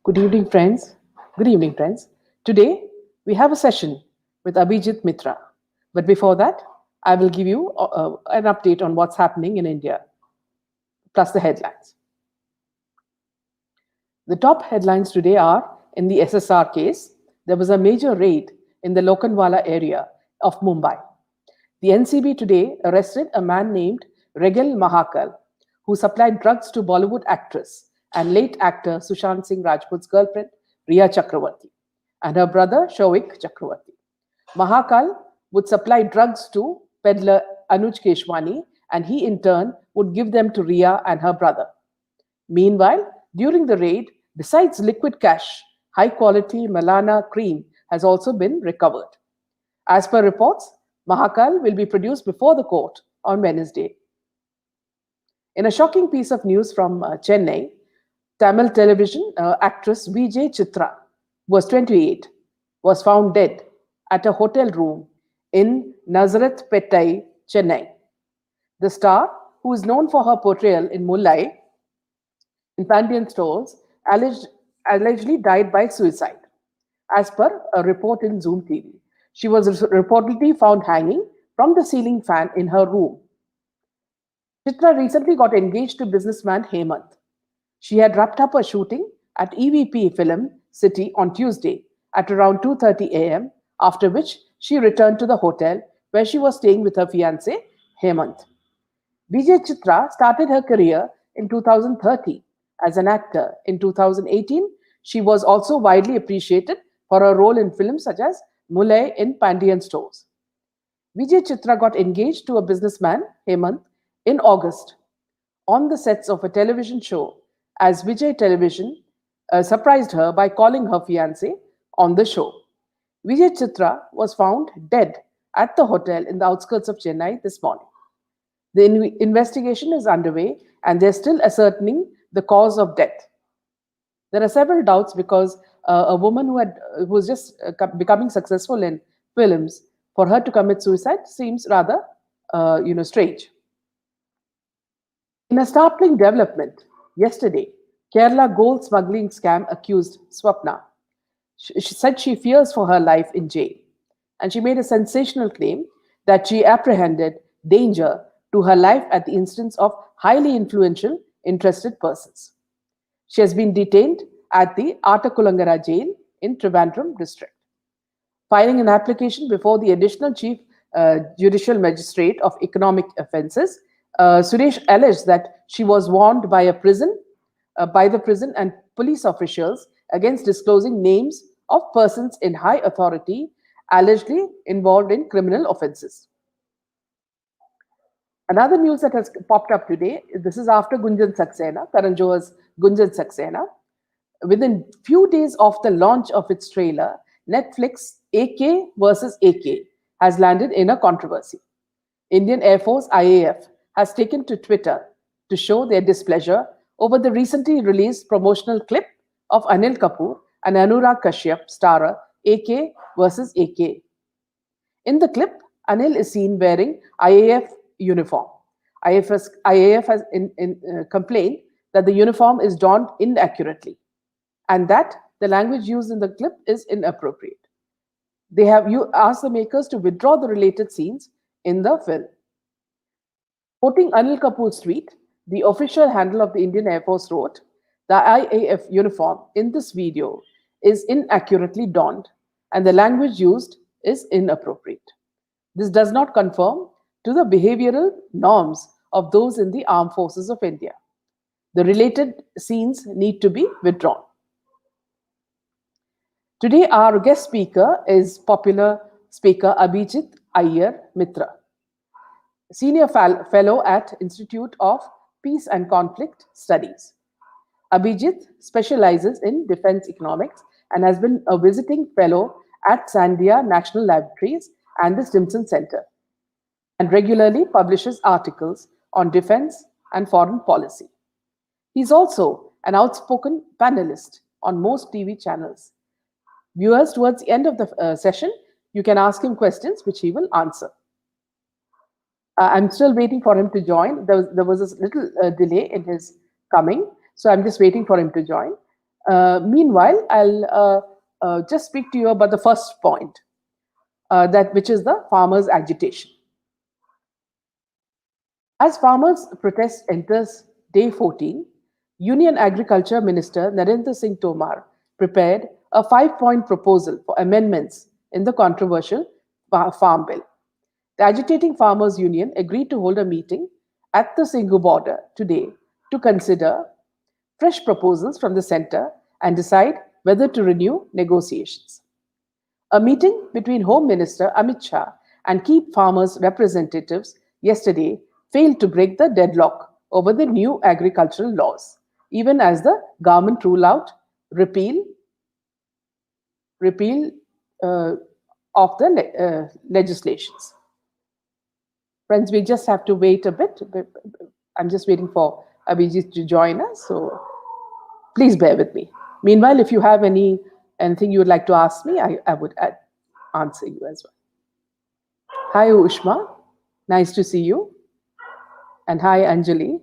Good evening, friends. Good evening, friends. Today, we have a session with Abhijit Mitra. But before that, I will give you an update on what's happening in India, plus the headlines. The top headlines today are in the SSR case, there was a major raid in the Lokhandwala area of Mumbai. The NCB today arrested a man named Regal Mahakal, who supplied drugs to Bollywood actress and late actor Sushant Singh Rajput's girlfriend, Riya Chakravarti, and her brother, Shoik Chakravarti. Mahakal would supply drugs to peddler Anuj Keshwani, and he in turn would give them to Riya and her brother. Meanwhile, during the raid, besides liquid cash, high quality Malana cream has also been recovered. As per reports, Mahakal will be produced before the court on Wednesday. In a shocking piece of news from Chennai, Tamil television actress Vijay Chitra, was 28, was found dead at a hotel room in Nazareth Pettai, Chennai. The star, who is known for her portrayal in Mullai in Pandian Stores, allegedly died by suicide. As per a report in Zoom TV, she was reportedly found hanging from the ceiling fan in her room. Chitra recently got engaged to businessman Hemant. She had wrapped up a shooting at EVP Film City on Tuesday at around 2:30 a.m., after which she returned to the hotel where she was staying with her fiancé, Hemant. Vijay Chitra started her career in 2013 as an actor. In 2018, she was also widely appreciated for her role in films such as Mulai in Pandian Stores. Vijay Chitra got engaged to a businessman, Hemant, in August on the sets of a television show, as Vijay Television surprised her by calling her fiancé on the show. Vijay Chitra was found dead at the hotel in the outskirts of Chennai this morning. The investigation is underway and they're still ascertaining the cause of death. There are several doubts because a woman who was just becoming successful in films, for her to commit suicide seems rather strange. In a startling development, yesterday, Kerala gold smuggling scam accused Swapna. She said she fears for her life in jail, and she made a sensational claim that she apprehended danger to her life at the instance of highly influential interested persons. She has been detained at the Attakulangara jail in Trivandrum district. Filing an application before the additional chief judicial magistrate of economic offences, Suresh alleged that she was warned by the prison and police officials against disclosing names of persons in high authority allegedly involved in criminal offences. Another news that has popped up today, this is after Gunjan Saxena, Karan Johar's Gunjan Saxena. Within few days of the launch of its trailer, Netflix AK versus AK has landed in a controversy. Indian Air Force IAF has taken to Twitter to show their displeasure over the recently released promotional clip of Anil Kapoor and Anurag Kashyap starrer AK versus AK. In the clip, Anil is seen wearing IAF uniform. IAF has complained that the uniform is donned inaccurately and that the language used in the clip is inappropriate. They have asked the makers to withdraw the related scenes in the film. Quoting Anil Kapoor's tweet, the official handle of the Indian Air Force wrote, "The IAF uniform in this video is inaccurately donned and the language used is inappropriate. This does not conform to the behavioral norms of those in the armed forces of India. The related scenes need to be withdrawn." Today, our guest speaker is popular speaker Abhijit Iyer Mitra, Senior Fellow at Institute of Peace and Conflict Studies. Abhijit specializes in defense economics and has been a visiting fellow at Sandia National Laboratories and the Stimson Center, and regularly publishes articles on defense and foreign policy. He's also an outspoken panelist on most TV channels. Viewers, towards the end of the session, you can ask him questions which he will answer. I'm still waiting for him to join. There was a little delay in his coming, so I'm just waiting for him to join. Meanwhile, I'll just speak to you about the first point, which is the farmers' agitation. As farmers' protest enters day 14, Union Agriculture Minister Narendra Singh Tomar prepared a 5-point proposal for amendments in the controversial Farm Bill. The agitating farmers' union agreed to hold a meeting at the Singhu border today to consider fresh proposals from the center and decide whether to renew negotiations. A meeting between Home Minister Amit Shah and key farmers' representatives yesterday failed to break the deadlock over the new agricultural laws, even as the government ruled out repeal of the legislations. Friends, we just have to wait a bit. I'm just waiting for Abhijit to join us, so please bear with me. Meanwhile, if you have anything you would like to ask me, I would answer you as well. Hi, Ushma. Nice to see you. And hi, Anjali.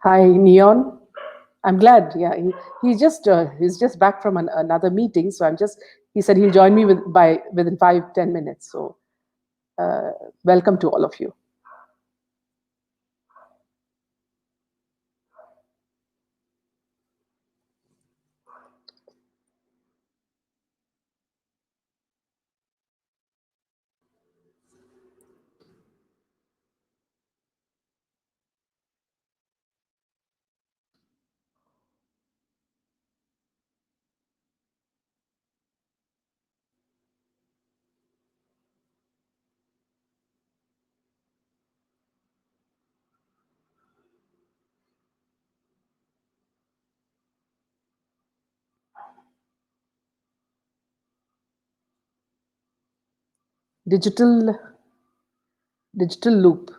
Hi, Neon. I'm glad. Yeah, he's just back from another meeting, so he said he'll join me within 5-10 minutes. So welcome to all of you. Digital loop.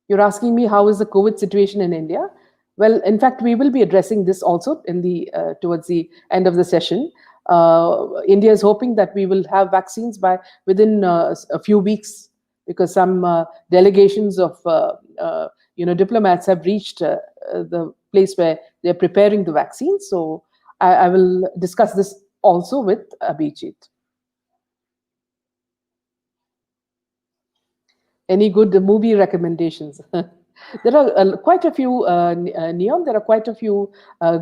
You're asking me how is the COVID situation in India? Well, in fact, we will be addressing this also towards the end of the session. India is hoping that we will have vaccines within a few weeks, because some delegations of diplomats have reached the place where they're preparing the vaccines. So I will discuss this also with Abhijit. Any good movie recommendations? There are quite a few, Neon, there are quite a few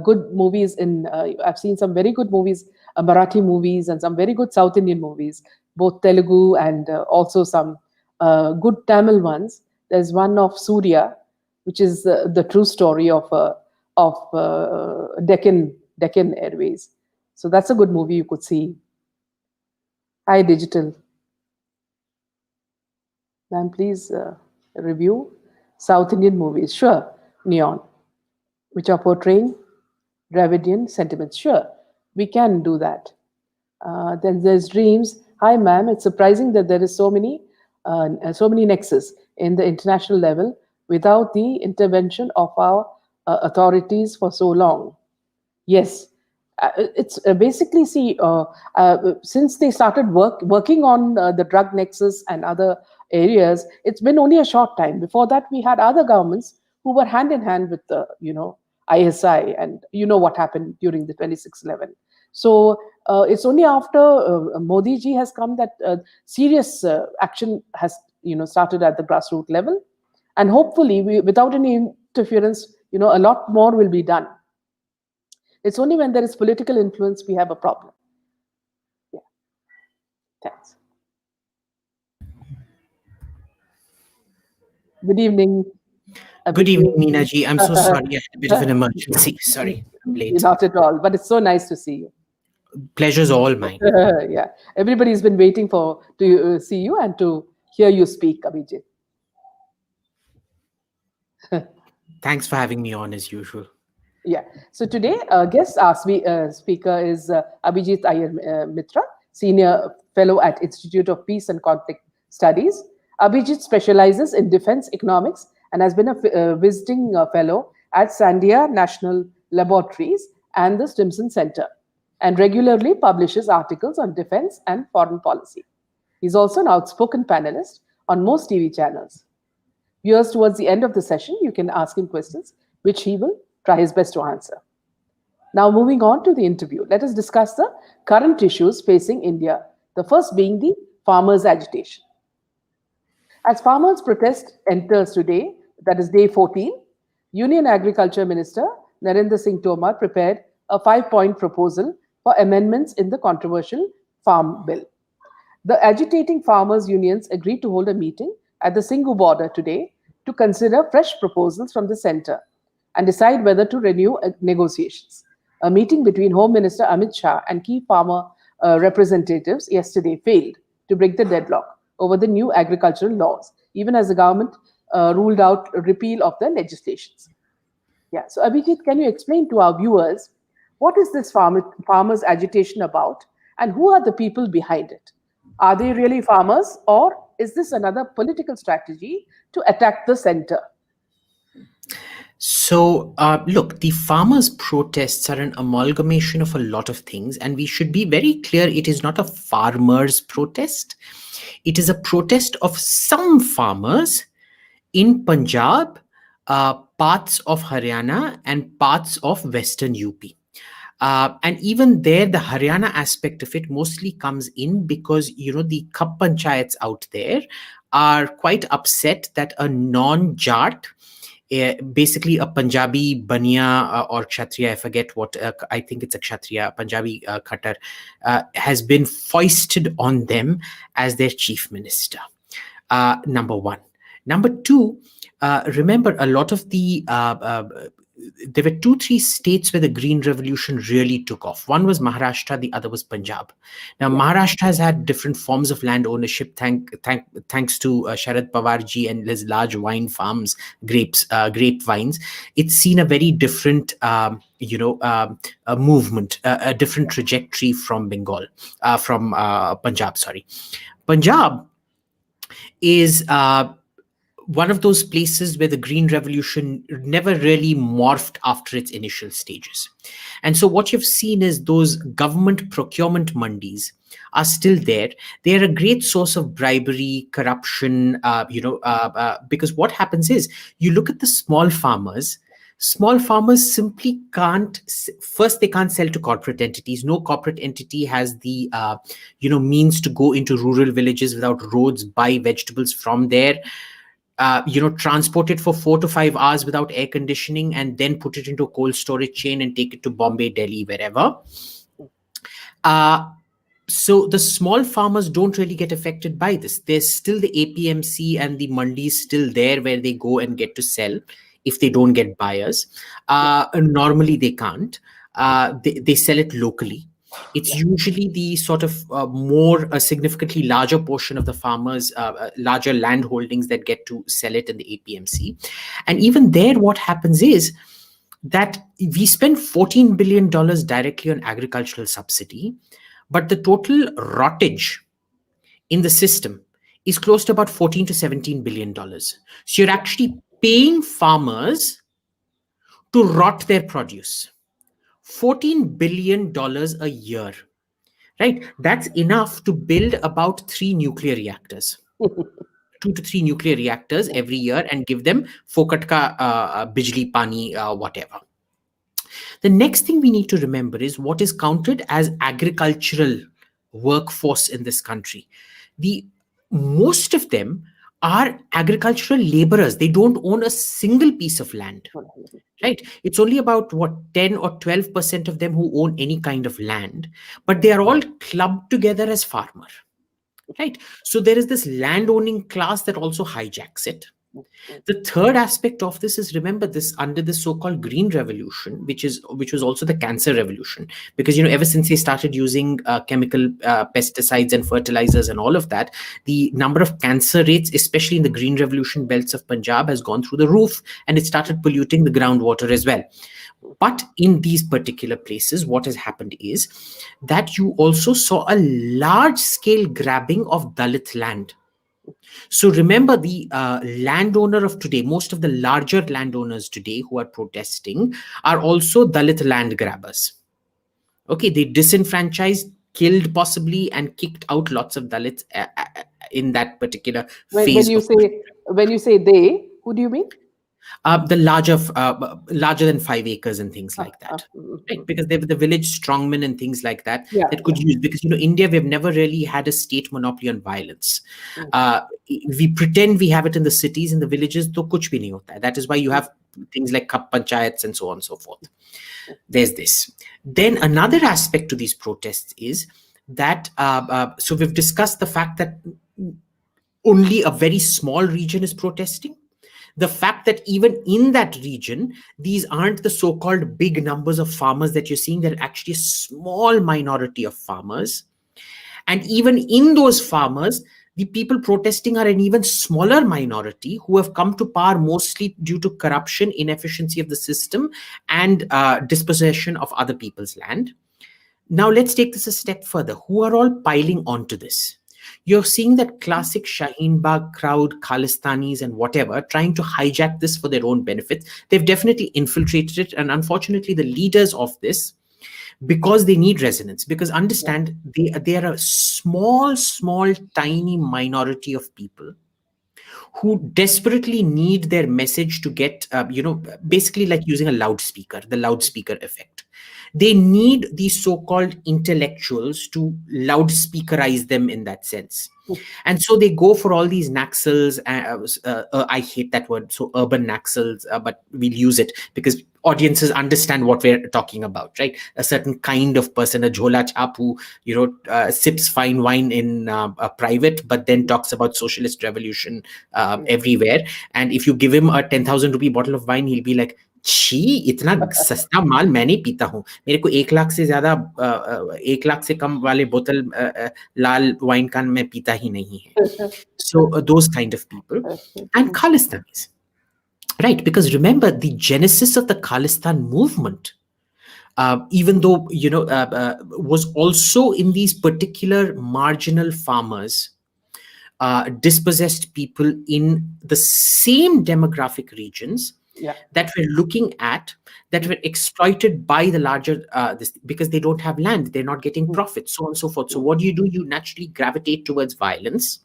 good movies I've seen some very good movies, Marathi movies, and some very good South Indian movies, both Telugu and also some good Tamil ones. There's one of Surya, which is the true story of Deccan Airways. So that's a good movie you could see. Hi, Digital. Ma'am, please review South Indian movies. Sure, Neon, which are portraying Dravidian sentiments. Sure, we can do that. Then there's Dreams. Hi, ma'am. It's surprising that there is so many nexus in the international level without the intervention of our authorities for so long. Yes, it's basically since they started working on the drug nexus and other areas, it's been only a short time. Before that, we had other governments who were hand in hand with the ISI, and what happened during the 26/11. So it's only after Modi ji has come that serious action has started at the grassroots level, and hopefully without any interference, a lot more will be done. It's only when there is political influence we have a problem. Yeah. Thanks. Good evening. Good evening, Meena ji. I'm so sorry. I had a bit of an emergency. Sorry, I'm late. Not at all, but it's so nice to see you. Pleasure's all mine. Yeah. Everybody's been waiting to see you and to hear you speak, Abhijit. Thanks for having me on as usual. Yeah. So today, guest speaker is Abhijit Iyer Mitra, Senior Fellow at Institute of Peace and Conflict Studies. Abhijit specializes in defense economics and has been a visiting fellow at Sandia National Laboratories and the Stimson Center, and regularly publishes articles on defense and foreign policy. He's also an outspoken panelist on most TV channels. Viewers, towards the end of the session, you can ask him questions, which he will try his best to answer. Now, moving on to the interview, let us discuss the current issues facing India, the first being the farmers' agitation. As farmers' protest enters today, that is day 14, Union Agriculture Minister Narendra Singh Tomar prepared a 5-point proposal for amendments in the controversial Farm Bill. The agitating farmers' unions agreed to hold a meeting at the Singhu border today to consider fresh proposals from the centre and decide whether to renew negotiations. A meeting between Home Minister Amit Shah and key farmer representatives yesterday failed to break the deadlock over the new agricultural laws, even as the government ruled out a repeal of the legislations. Yeah, so Abhijit, can you explain to our viewers what is this farmers' agitation about and who are the people behind it? Are they really farmers, or is this another political strategy to attack the centre? So, look, the farmers' protests are an amalgamation of a lot of things, and we should be very clear it is not a farmers' protest. It is a protest of some farmers in Punjab, parts of Haryana, and parts of Western UP. And even there, the Haryana aspect of it mostly comes in because, the Khap Panchayats out there are quite upset that a non-Jat, basically a Punjabi Baniya or Kshatriya, I forget what, I think it's a Kshatriya, Punjabi Khattar, has been foisted on them as their chief minister. Number one. Number two, remember a lot of the there were 2-3 states where the Green Revolution really took off. One was Maharashtra, the other was Punjab. Now, Maharashtra has had different forms of land ownership thanks to Sharad Pawarji and his large wine farms, grapevines. It's seen a very different, movement, a different trajectory from Punjab. Sorry, Punjab is one of those places where the Green Revolution never really morphed after its initial stages. And so what you've seen is those government procurement mandis are still there. They're a great source of bribery, corruption, because what happens is you look at the small farmers simply can't, first, they can't sell to corporate entities. No corporate entity has the, means to go into rural villages without roads, buy vegetables from there, transport it for 4 to 5 hours without air conditioning, and then put it into a cold storage chain and take it to Bombay, Delhi, wherever. So the small farmers don't really get affected by this. There's still the APMC and the mandis still there where they go and get to sell if they don't get buyers. Normally they can't. They sell it locally. It's usually the sort of a significantly larger portion of the farmers, larger land holdings that get to sell it in the APMC. And even there, what happens is that we spend $14 billion directly on agricultural subsidy, but the total rottage in the system is close to about $14 to $17 billion. So you're actually paying farmers to rot their produce. $14 billion a year, right? That's enough to build about 3 nuclear reactors, 2 to 3 nuclear reactors every year, and give them fokat ka bijli, pani, whatever. The next thing we need to remember is what is counted as agricultural workforce in this country. Most of them are agricultural laborers. They don't own a single piece of land. Right? It's only about 10 or 12% of them who own any kind of land, but they are all clubbed together as farmer. Right? So there is this land owning class that also hijacks it. The third aspect of this is, remember this, under the so-called Green Revolution, which was also the cancer revolution, because ever since they started using chemical pesticides and fertilizers and all of that, the number of cancer rates, especially in the Green Revolution belts of Punjab, has gone through the roof, and it started polluting the groundwater as well. But in these particular places, what has happened is that you also saw a large-scale grabbing of Dalit land. So remember, the landowner of today, most of the larger landowners today who are protesting are also Dalit land grabbers. Okay, they disenfranchised, killed possibly, and kicked out lots of Dalits in that particular When, phase when you of. say when you say they, who do you mean? The larger than 5 acres and things like that, right? Because they were the village strongmen and things like that Yeah, that could use, because India, we've never really had a state monopoly on violence. We pretend we have it in the cities, in the villages, to kuch bhi nahi hota hai. That is why you have things like Khap panchayats and so on and so forth. There's this. Then another aspect to these protests is that so we've discussed the fact that only a very small region is protesting. The fact that even in that region, these aren't the so-called big numbers of farmers that you're seeing. They're actually a small minority of farmers. And even in those farmers, the people protesting are an even smaller minority who have come to power mostly due to corruption, inefficiency of the system, and dispossession of other people's land. Now, let's take this a step further. Who are all piling onto this? You're seeing that classic Shaheen Bagh crowd, Khalistanis and whatever, trying to hijack this for their own benefit. They've definitely infiltrated it. And unfortunately, the leaders of this, because they need resonance, because understand, they are a small, tiny minority of people who desperately need their message to get, basically like using a loudspeaker, the loudspeaker effect. They need these so-called intellectuals to loudspeakerize them in that sense. And so they go for all these naxals. I hate that word. So urban naxals, but we'll use it because audiences understand what we're talking about, right? A certain kind of person, a jhola chap who, sips fine wine in private, but then talks about socialist revolution everywhere. And if you give him a 10,000 rupee bottle of wine, he'll be like, छी इतना सस्ता माल मैं नहीं पीता हूँ, मेरे को 1 लाख से ज्यादा 1 लाख से कम वाले बोतल लाल वाइन का मैं पीता ही नहीं है. So those kind of people. And Khalistanis, right? Because remember, the genesis of the Khalistan movement, even though was also in these particular marginal farmers, dispossessed people in the same demographic regions that we're looking at, that were exploited by the larger, because they don't have land, they're not getting profit, so on and so forth. So what do? You naturally gravitate towards violence.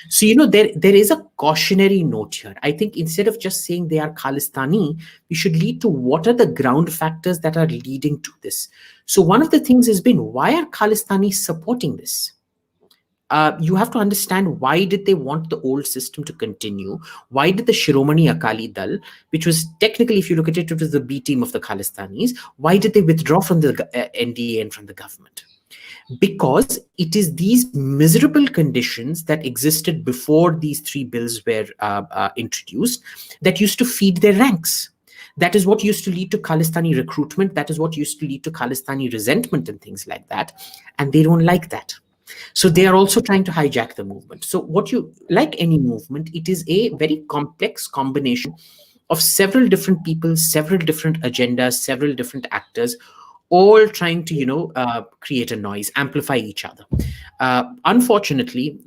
So, there is a cautionary note here. I think instead of just saying they are Khalistani, we should lead to what are the ground factors that are leading to this. So one of the things has been, why are Khalistanis supporting this? You have to understand, why did they want the old system to continue? Why did the Shiromani Akali Dal, which was technically, if you look at it, it was the B team of the Khalistanis, why did they withdraw from the NDA and from the government? Because it is these miserable conditions that existed before these three bills were introduced that used to feed their ranks. That is what used to lead to Khalistani recruitment. That is what used to lead to Khalistani resentment and things like that. And they don't like that. So they are also trying to hijack the movement. So like any movement, it is a very complex combination of several different people, several different agendas, several different actors, all trying to, create a noise, amplify each other. Unfortunately,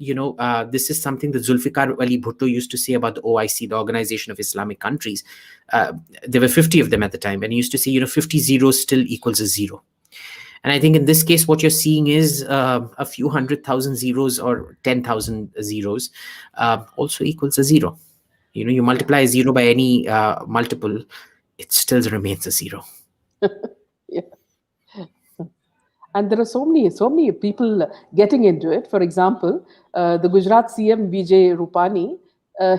this is something that Zulfikar Ali Bhutto used to say about the OIC, the Organization of Islamic Countries. There were 50 of them at the time. And he used to say, 50 zeros still equals a zero. And I think in this case, what you're seeing is a few 100,000 zeros or 10,000 zeros also equals a zero. You multiply a zero by any multiple, it still remains a zero. Yeah. And there are so many people getting into it. For example, the Gujarat CM Vijay Rupani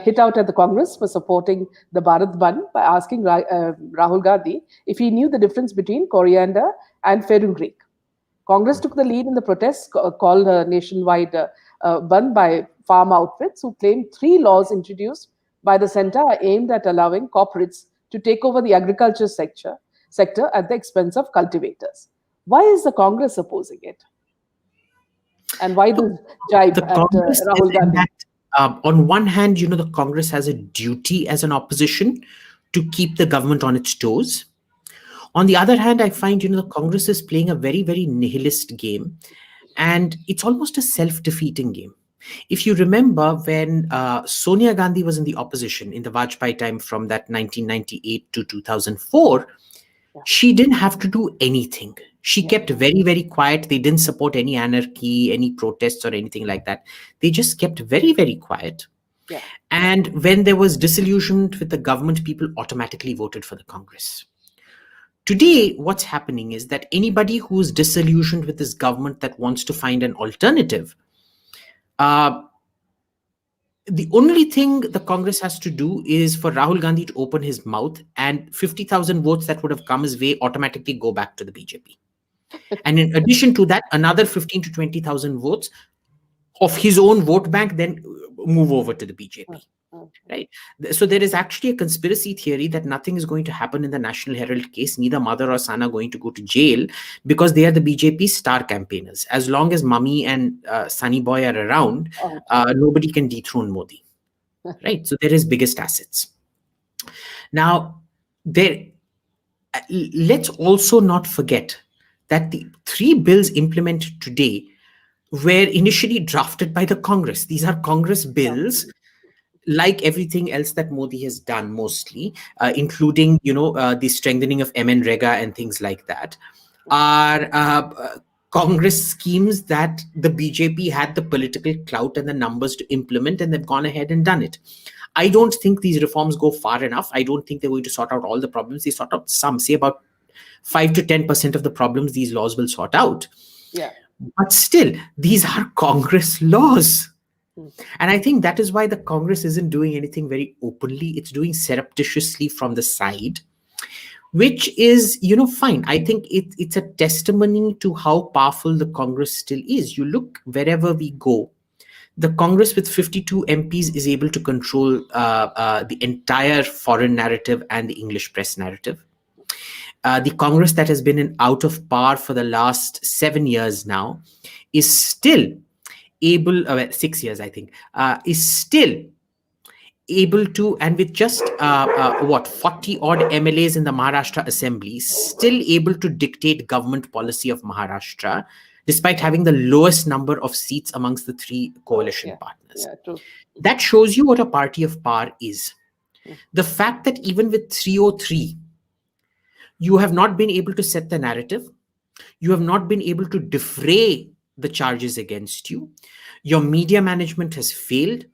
hit out at the Congress for supporting the Bharat Bandh by asking Rahul Gandhi if he knew the difference between coriander and fenugreek. Congress took the lead in the protests called nationwide Bandh by farm outfits, who claimed 3 laws introduced by the centre are aimed at allowing corporates to take over the agriculture sector at the expense of cultivators. Why is the Congress opposing it? And why the jibe at Rahul Gandhi? On one hand, the Congress has a duty as an opposition to keep the government on its toes. On the other hand, I find, the Congress is playing a very, very nihilist game, and it's almost a self-defeating game. If you remember when Sonia Gandhi was in the opposition in the Vajpayee time from that 1998 to 2004, she didn't have to do anything. She kept very, very quiet. They didn't support any anarchy, any protests or anything like that. They just kept very, very quiet. Yeah. And when there was disillusionment with the government, people automatically voted for the Congress. Today, what's happening is that anybody who's disillusioned with this government that wants to find an alternative, the only thing the Congress has to do is for Rahul Gandhi to open his mouth, and 50,000 votes that would have come his way automatically go back to the BJP. And in addition to that, another 15 to 20,000 votes of his own vote bank then move over to the BJP. Right. So there is actually a conspiracy theory that nothing is going to happen in the National Herald case. Neither mother or son are going to go to jail because they are the BJP star campaigners. As long as Mummy and Sunny Boy are around, nobody can dethrone Modi. Right. So there is biggest assets. Now, let's also not forget that the 3 bills implemented today were initially drafted by the Congress. These are Congress bills. Like everything else that Modi has done, mostly, including, the strengthening of MNREGA and things like that, are Congress schemes that the BJP had the political clout and the numbers to implement, and they've gone ahead and done it. I don't think these reforms go far enough. I don't think they're going to sort out all the problems. They sort out some, say about 5 to 10% of the problems these laws will sort out. Yeah. But still, these are Congress laws. And I think that is why the Congress isn't doing anything very openly. It's doing surreptitiously from the side, which is, fine. I think it's a testimony to how powerful the Congress still is. You look wherever we go, the Congress with 52 MPs is able to control the entire foreign narrative and the English press narrative. The Congress that has been out of power for the last 7 years now is still able, 6 years, I think, is still able to, and with just 40 odd MLAs in the Maharashtra Assembly, still able to dictate government policy of Maharashtra, despite having the lowest number of seats amongst the 3 coalition partners. Yeah, true. That shows you what a party of power is. The fact that even with 303, you have not been able to set the narrative, you have not been able to defray the charges against you. Your media management has failed.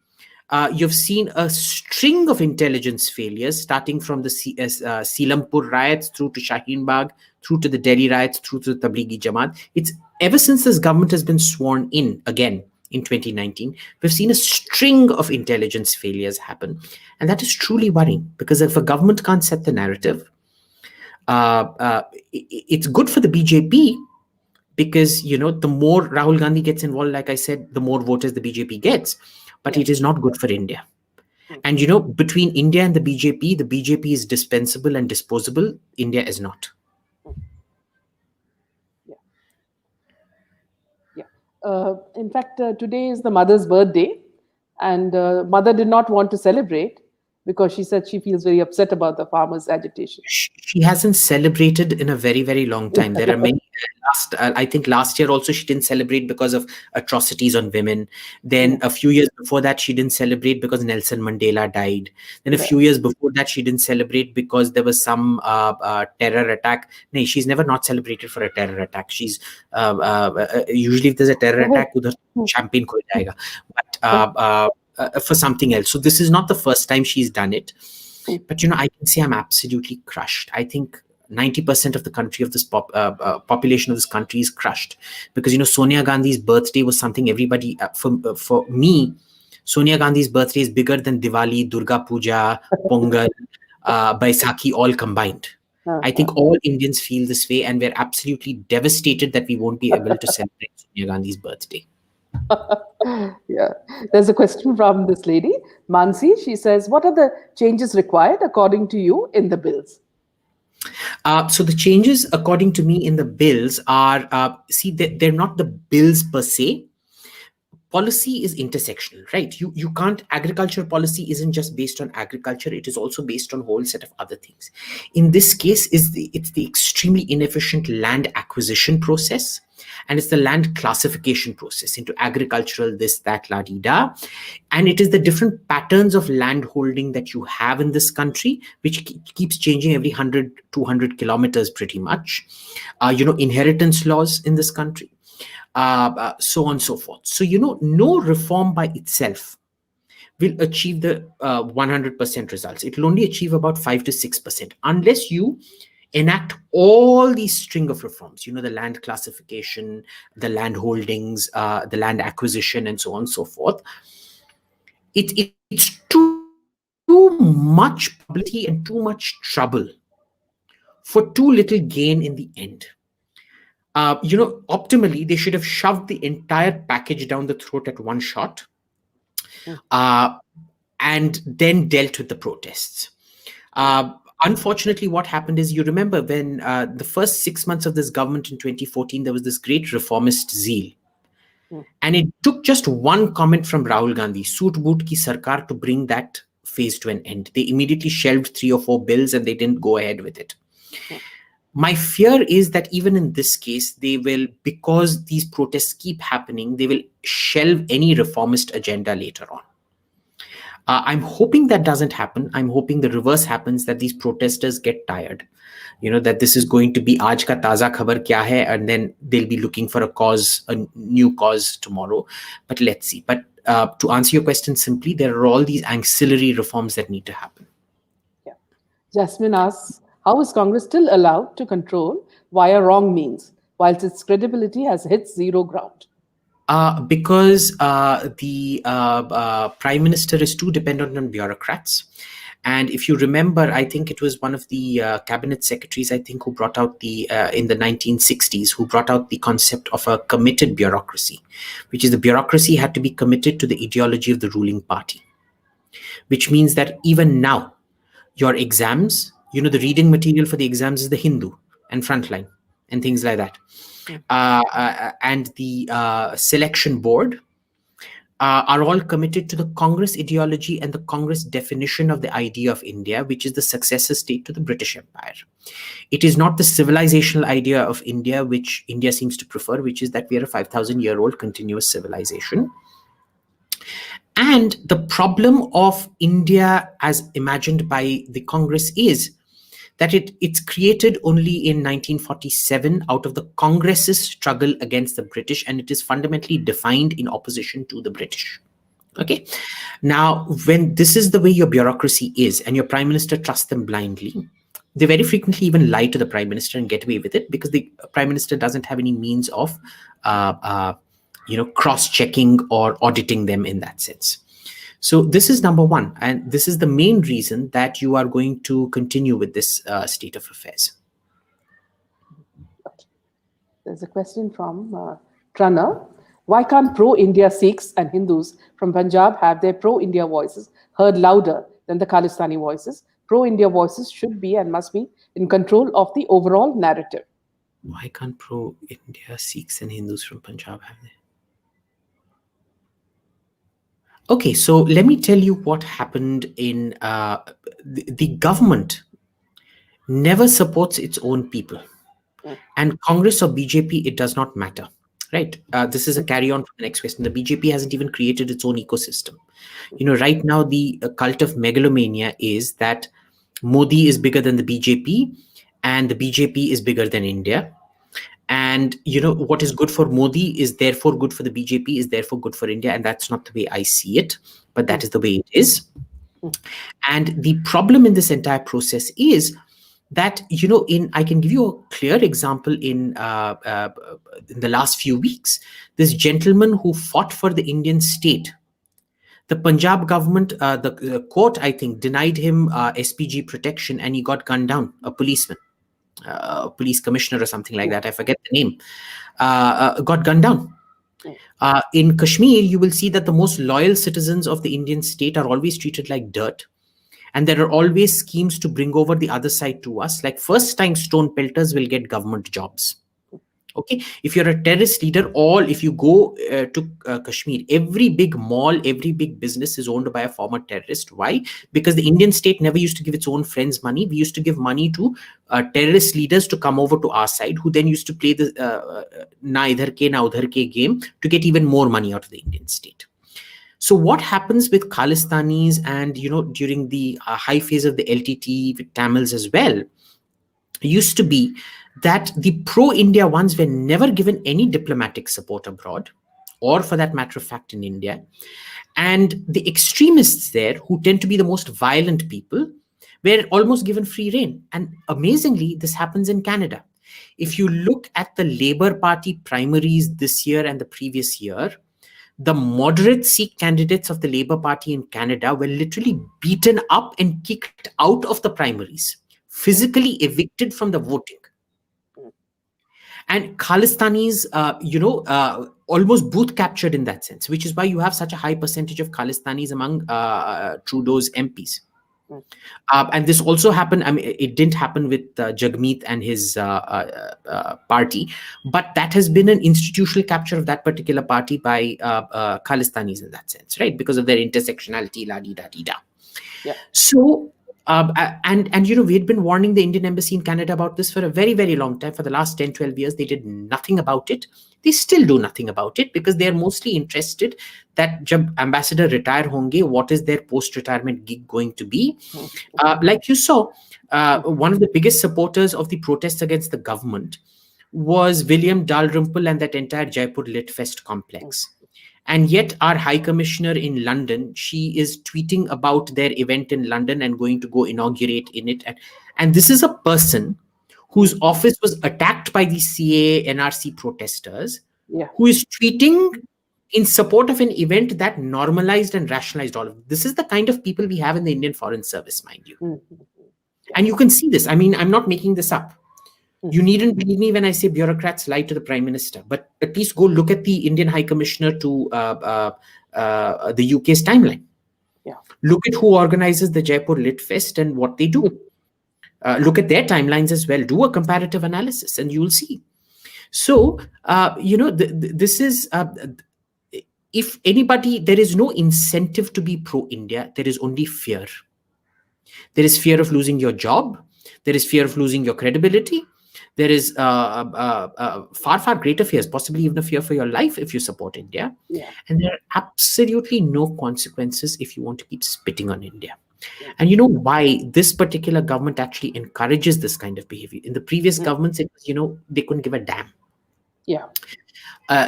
You've seen a string of intelligence failures, starting from the Seelampur riots through to Shaheen Bagh, through to the Delhi riots, through to the Tablighi Jamaat. It's ever since this government has been sworn in again in 2019, we've seen a string of intelligence failures happen. And that is truly worrying, because if a government can't set the narrative, it's good for the BJP, because, the more Rahul Gandhi gets involved, like I said, the more voters the BJP gets. But it is not good for India. And, between India and the BJP is dispensable and disposable. India is not. Yeah. In fact, today is the mother's birthday. And mother did not want to celebrate, because she said she feels very upset about the farmers' agitation. She hasn't celebrated in a very, very long time. There are many. I think last year also she didn't celebrate because of atrocities on women. Then a few years before that, she didn't celebrate because Nelson Mandela died. Then a few years before that, she didn't celebrate because there was some terror attack. No, she's never not celebrated for a terror attack. She's usually, if there's a terror attack, udhar champagne khol jayega. But for something else. So this is not the first time she's done it. But, I can say I'm absolutely crushed. I think 90% of the country, of this population of this country, is crushed. Because, Sonia Gandhi's birthday was something everybody, for me, Sonia Gandhi's birthday is bigger than Diwali, Durga Puja, Pongal, Baisakhi all combined. I think all Indians feel this way, and we're absolutely devastated that we won't be able to celebrate Sonia Gandhi's birthday. Yeah, there's a question from this lady, Mansi. She says, what are the changes required according to you in the bills? So the changes, according to me, in the bills are, they're not the bills per se. Policy is intersectional, right? You can't, agriculture policy isn't just based on agriculture, it is also based on a whole set of other things. In this case, it's the extremely inefficient land acquisition process. And it's the land classification process into agricultural, this, that, la di da. And it is the different patterns of land holding that you have in this country, which keeps changing every 100, 200 kilometers pretty much. Inheritance laws in this country, so on and so forth. So, no reform by itself will achieve the 100% results. It will only achieve about 5 to 6% unless you enact all these string of reforms, the land classification, the land holdings, the land acquisition, and so on and so forth. It's too much publicity and too much trouble for too little gain in the end. Optimally, they should have shoved the entire package down the throat at one shot, and then dealt with the protests. Unfortunately, what happened is, you remember when the first 6 months of this government in 2014, there was this great reformist zeal. And it took just one comment from Rahul Gandhi, Soot Boot ki Sarkar, to bring that phase to an end. They immediately shelved 3 or 4 bills and they didn't go ahead with it. My fear is that even in this case, they will, because these protests keep happening, they will shelve any reformist agenda later on. I'm hoping that doesn't happen. I'm hoping the reverse happens, that these protesters get tired. That this is going to be aaj ka taza khabar kya hai, and then they'll be looking for a new cause tomorrow. But let's see. But to answer your question simply, there are all these ancillary reforms that need to happen. Yeah. Jasmine asks, how is Congress still allowed to control via wrong means, whilst its credibility has hit zero ground? Because the Prime Minister is too dependent on bureaucrats. And if you remember, I think it was one of the cabinet secretaries, I think, who brought out in the 1960s, who brought out the concept of a committed bureaucracy, which is the bureaucracy had to be committed to the ideology of the ruling party, which means that even now, your exams, the reading material for the exams is the Hindu and Frontline and things like that. And the selection board are all committed to the Congress ideology and the Congress definition of the idea of India, which is the successor state to the British Empire. It is not the civilizational idea of India, which India seems to prefer, which is that we are a 5,000-year-old continuous civilization. And the problem of India as imagined by the Congress is that it's created only in 1947 out of the Congress's struggle against the British, and it is fundamentally defined in opposition to the British. Okay. Now, when this is the way your bureaucracy is, and your Prime Minister trusts them blindly, they very frequently even lie to the Prime Minister and get away with it, because the Prime Minister doesn't have any means of cross-checking or auditing them in that sense. So this is number one, and this is the main reason that you are going to continue with this state of affairs. There's a question from Trana. Why can't pro-India Sikhs and Hindus from Punjab have their pro-India voices heard louder than the Khalistani voices? Pro-India voices should be and must be in control of the overall narrative. Why can't pro-India Sikhs and Hindus from Punjab have their... Okay, so let me tell you what happened in the government never supports its own people. And Congress or BJP, it does not matter, right? This is a carry on from the next question. The BJP hasn't even created its own ecosystem. Right now, the cult of megalomania is that Modi is bigger than the BJP and the BJP is bigger than India. And, what is good for Modi is therefore good for the BJP, is therefore good for India. And that's not the way I see it, but that is the way it is. And the problem in this entire process is that, I can give you a clear example in the last few weeks. This gentleman who fought for the Indian state, the Punjab government, the court, I think, denied him SPG protection and he got gunned down, a policeman. Police commissioner or something like that, I forget the name, got gunned down. In Kashmir, you will see that the most loyal citizens of the Indian state are always treated like dirt. And there are always schemes to bring over the other side to us. Like first-time stone pelters will get government jobs. Okay, if you're a terrorist leader, if you go to Kashmir, every big mall, every big business is owned by a former terrorist. Why? Because the Indian state never used to give its own friends money. We used to give money to terrorist leaders to come over to our side, who then used to play the na idhar ke na udhar ke game to get even more money out of the Indian state. So what happens with Khalistanis and, during the high phase of the LTT with Tamils as well, used to be that the pro-India ones were never given any diplomatic support abroad, or for that matter of fact in India. And the extremists there, who tend to be the most violent people, were almost given free rein. And amazingly, this happens in Canada. If you look at the Labour Party primaries this year and the previous year, the moderate Sikh candidates of the Labour Party in Canada were literally beaten up and kicked out of the primaries, physically evicted from the voting. And Khalistanis, almost booth captured in that sense, which is why you have such a high percentage of Khalistanis among Trudeau's MPs. And this also happened, it didn't happen with Jagmeet and his party, but that has been an institutional capture of that particular party by Khalistanis in that sense, right? Because of their intersectionality, la-di-da-di-da. Yeah. So, and we had been warning the Indian embassy in Canada about this for a very, very long time. For the last 10, 12 years, they did nothing about it. They still do nothing about it because they're mostly interested that jab ambassador retire honge, what is their post-retirement gig going to be? Like you saw, one of the biggest supporters of the protests against the government was William Dalrymple and that entire Jaipur Lit Fest complex. And yet our High Commissioner in London, she is tweeting about their event in London and going to go inaugurate in it. And this is a person whose office was attacked by the CAA NRC protesters, who is tweeting in support of an event that normalized and rationalized all of it. This is the kind of people we have in the Indian Foreign Service, mind you. And you can see this. I'm not making this up. You needn't believe me when I say bureaucrats lie to the Prime Minister, but at least go look at the Indian High Commissioner to the UK's timeline. Look at who organizes the Jaipur Lit Fest and what they do. Look at their timelines as well. Do a comparative analysis and you will see. So, this is, if anybody, there is no incentive to be pro-India. There is only fear. There is fear of losing your job. There is fear of losing your credibility. There is far, far greater fears, possibly even a fear for your life if you support India. And there are absolutely no consequences if you want to keep spitting on India. And you know why this particular government actually encourages this kind of behavior? In the previous governments, it was, they couldn't give a damn.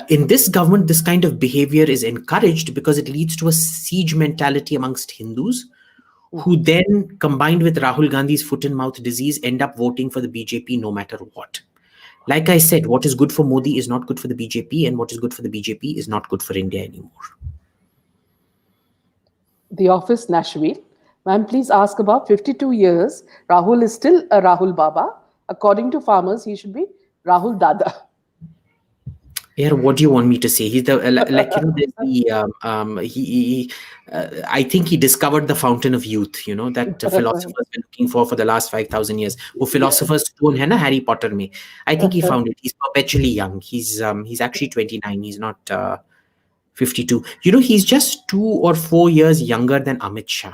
In this government, this kind of behavior is encouraged because it leads to a siege mentality amongst Hindus, who then, combined with Rahul Gandhi's foot and mouth disease, end up voting for the BJP no matter what. Like I said, what is good for Modi is not good for the BJP, and what is good for the BJP is not good for India anymore. The Office, Nashville. Ma'am, please ask about 52 years. Rahul is still a Rahul Baba. According to farmers, he should be Rahul Dada. Yeah, what do you want me to say? He's the I think he discovered the fountain of youth. That philosophers been looking for the last 5,000 years. Wo philosopher's stone hai na Harry Potter mein. I think he found it. He's perpetually young. He's actually 29. He's not 52. He's just 2 or 4 years younger than Amit Shah.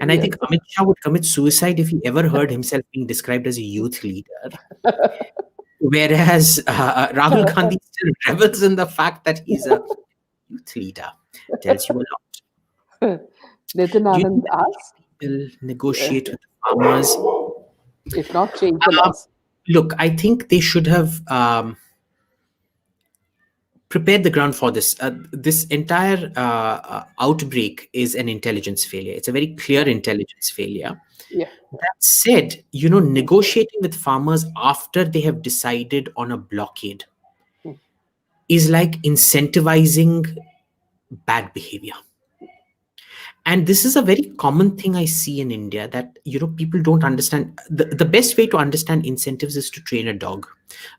And I think Amit Shah would commit suicide if he ever heard himself being described as a youth leader. Whereas Rahul Gandhi still revels in the fact that he's a youth leader. Tells you a lot. Nitin Anand asks, people negotiate with farmers. If not, change the laws. Look, I think they should have prepared the ground for this. This entire outbreak is an intelligence failure. It's a very clear intelligence failure. That said, negotiating with farmers after they have decided on a blockade is like incentivizing bad behavior. And this is a very common thing I see in India that, people don't understand. The best way to understand incentives is to train a dog.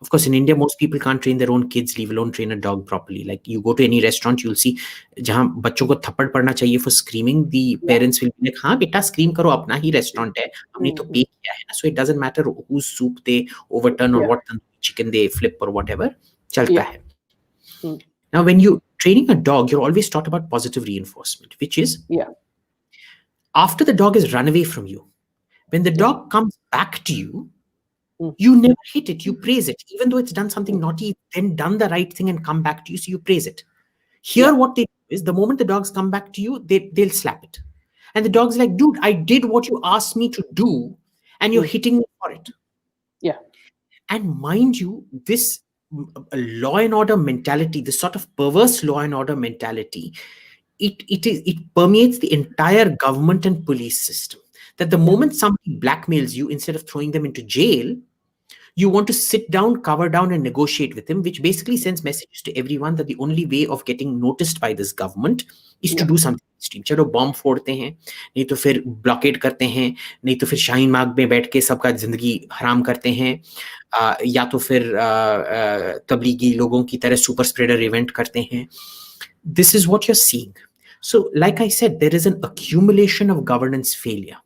Of course, in India, most people can't train their own kids, leave alone train a dog properly. Like you go to any restaurant, you'll see, jahan bachcho ko thappad padna chahiye for screaming, the parents will be like, haan beta, scream karo, apna hi restaurant hai. Humne to pay kiya hai na. So it doesn't matter whose soup they overturn or what tandoori chicken they flip or whatever. Chalta Yeah. hai. Now, when you're training a dog, you're always taught about positive reinforcement, which is Yeah. after the dog has run away from you, when the Yeah. dog comes back to you, Mm. you never hit it, you praise it. Even though it's done something naughty, then done the right thing and come back to you, so you praise it. Here, Yeah. what they do is the moment the dogs come back to you, they'll slap it. And the dog's like, dude, I did what you asked me to do, and you're hitting me for it. Yeah. And mind you, this law and order mentality, this sort of perverse law and order mentality, it permeates the entire government and police system. That the moment somebody blackmails you, instead of throwing them into jail, you want to sit down, cover down, and negotiate with him, which basically sends messages to everyone that the only way of getting noticed by this government is to do something extreme. चलो bomb फोड़ते हैं, नहीं तो फिर blockade करते हैं, नहीं तो फिर शाहीन बाग में बैठ के सबका जिंदगी हराम करते हैं, या तो फिर तबलीगी लोगों की तरह सुपर स्प्रेडर इवेंट करते हैं. This is what you're seeing. So, like I said, there is an accumulation of governance failure.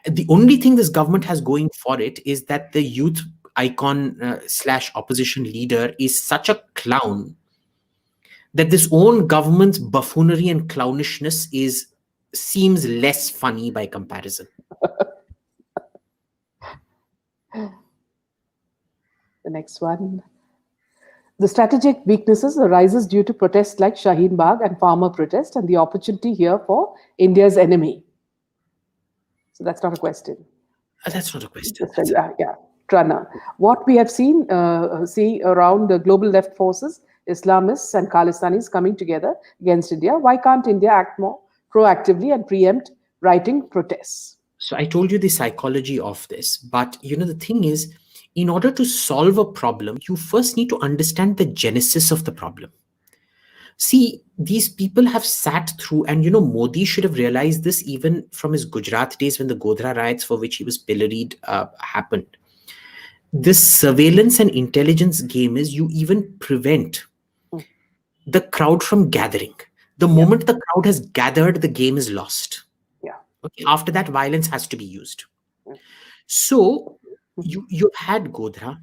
The only thing this government has going for it is that the youth icon / opposition leader is such a clown that this own government's buffoonery and clownishness seems less funny by comparison. The next one. The strategic weaknesses arises due to protests like Shaheen Bagh and farmer protest, and the opportunity here for India's enemy. So that's not a question. That's not a question. Yeah. Trana. What we have seen around the global left forces, Islamists and Khalistanis coming together against India. Why can't India act more proactively and preempt writing protests? So I told you the psychology of this, but the thing is, in order to solve a problem, you first need to understand the genesis of the problem. See, these people have sat through, and Modi should have realized this even from his Gujarat days when the Godhra riots, for which he was pilloried, happened. This surveillance and intelligence game is you even prevent the crowd from gathering. The moment the crowd has gathered, the game is lost. Okay. After that, violence has to be used. So you've had Godhra.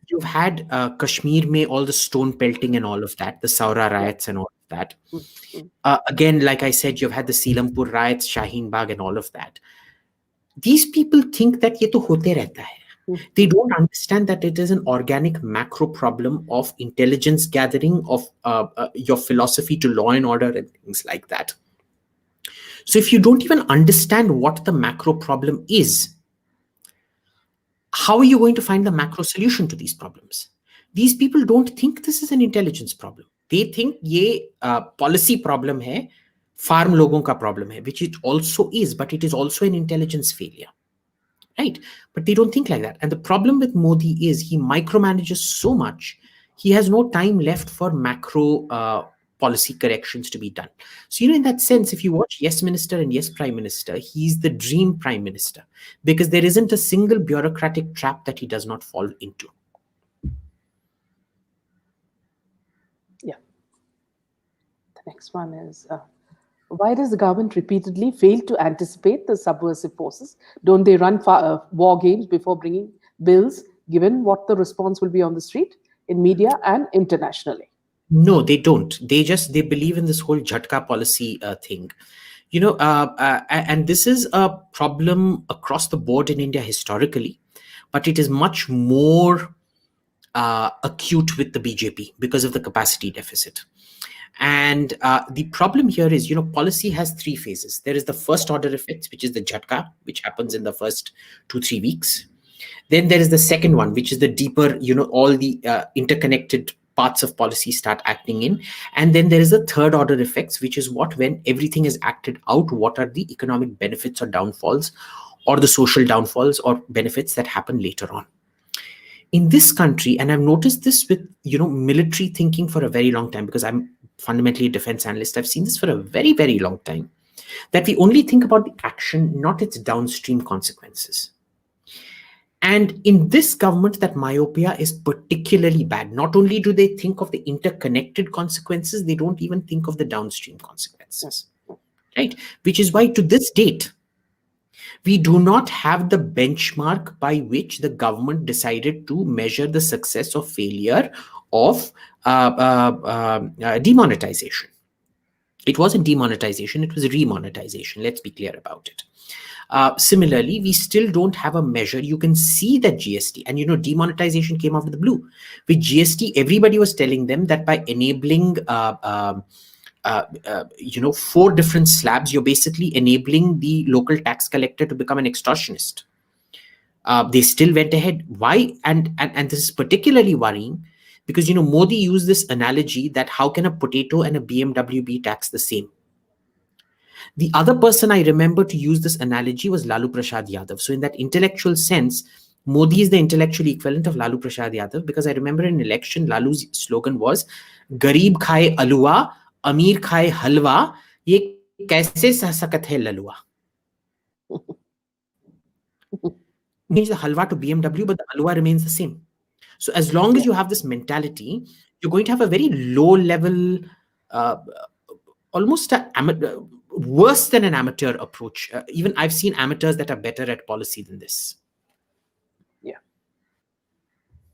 You've had Kashmir mein all the stone pelting and all of that, the Saura riots and all of that. Again, like I said, you've had the Seelampur riots, Shaheen Bagh and all of that. These people think that ye to hote rehta hai. They don't understand that it is an organic macro problem of intelligence gathering, of your philosophy to law and order and things like that. So if you don't even understand what the macro problem is, how are you going to find the macro solution to these problems? These people don't think this is an intelligence problem. They think ye policy problem hai, farm logon ka problem hai, which it also is, but it is also an intelligence failure. Right? But they don't think like that. And the problem with Modi is he micromanages so much, he has no time left for macro policy corrections to be done. So, in that sense, if you watch Yes Minister and Yes Prime Minister, he's the dream Prime Minister because there isn't a single bureaucratic trap that he does not fall into. Yeah. The next one is, why does the government repeatedly fail to anticipate the subversive forces? Don't they run war games before bringing bills, given what the response will be on the street, in media and internationally? No, they don't. They believe in this whole Jhatka policy thing. And this is a problem across the board in India historically, but it is much more acute with the BJP because of the capacity deficit. And the problem here is, policy has 3 phases. There is the first order effects, which is the Jhatka, which happens in the first 2-3 weeks. Then there is the second one, which is the deeper, all the interconnected parts of policy start acting in. And then there is the third order effects, which is when everything is acted out, what are the economic benefits or downfalls or the social downfalls or benefits that happen later on. In this country, and I've noticed this with, military thinking for a very long time, because I'm fundamentally a defense analyst, I've seen this for a very, very long time, that we only think about the action, not its downstream consequences. And in this government, that myopia is particularly bad. Not only do they think of the interconnected consequences, they don't even think of the downstream consequences, right? Which is why to this date, We do not have the benchmark by which the government decided to measure the success or failure of demonetization. It wasn't demonetization, it was remonetization. Let's be clear about it. Similarly, we still don't have a measure. You can see that GST, and demonetization came out of the blue. With GST, everybody was telling them that by enabling 4 different slabs, you're basically enabling the local tax collector to become an extortionist. They still went ahead. Why? And this is particularly worrying because Modi used this analogy that how can a potato and a BMW be taxed the same? The other person I remember to use this analogy was Lalu Prasad Yadav. So in that intellectual sense, Modi is the intellectual equivalent of Lalu Prasad Yadav, because I remember in an election, Lalu's slogan was, Garib khaye alua, Amir khaye halwa, ye kaise sakat hai lalua. Change the halwa to BMW, but the alua remains the same. So as long as you have this mentality, you're going to have a very low level, almost worse than an amateur approach. Even I've seen amateurs that are better at policy than this. Yeah.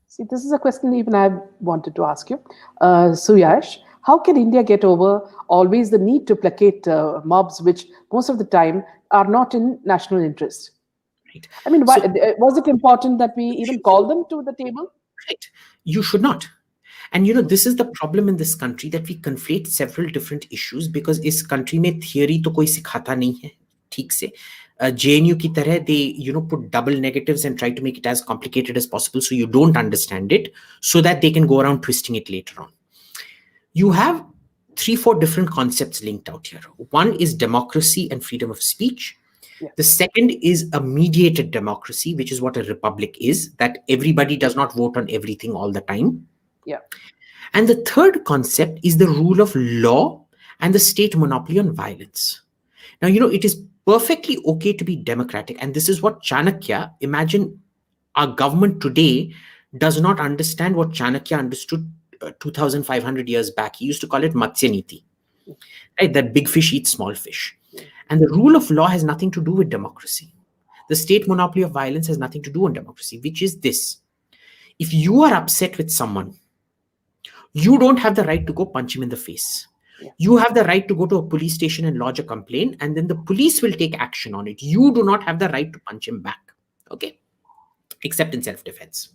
See, this is a question even I wanted to ask you. Suyash, how can India get over always the need to placate mobs, which most of the time are not in national interest? Right. I mean, why, was it important that we even call them to the table? Right. You should not. And this is the problem in this country, that we conflate several different issues, because इस country में theory तो कोई सिखाता नहीं है ठीक से. JNU की तरह, they put double negatives and try to make it as complicated as possible so you don't understand it, so that they can go around twisting it later on. You have 3-4 different concepts linked out here. One is democracy and freedom of speech. Yeah. The second is a mediated democracy, which is what a republic is, that everybody does not vote on everything all the time. Yeah. And the third concept is the rule of law and the state monopoly on violence. Now, it is perfectly okay to be democratic. And this is what Chanakya, imagine our government today does not understand what Chanakya understood 2,500 years back. He used to call it Matsya Niti, right? That big fish eats small fish. And the rule of law has nothing to do with democracy. The state monopoly of violence has nothing to do with democracy, which is this. If you are upset with someone, you don't have the right to go punch him in the face. Yeah. You have the right to go to a police station and lodge a complaint, and then the police will take action on it. You do not have the right to punch him back, okay? Except in self-defense.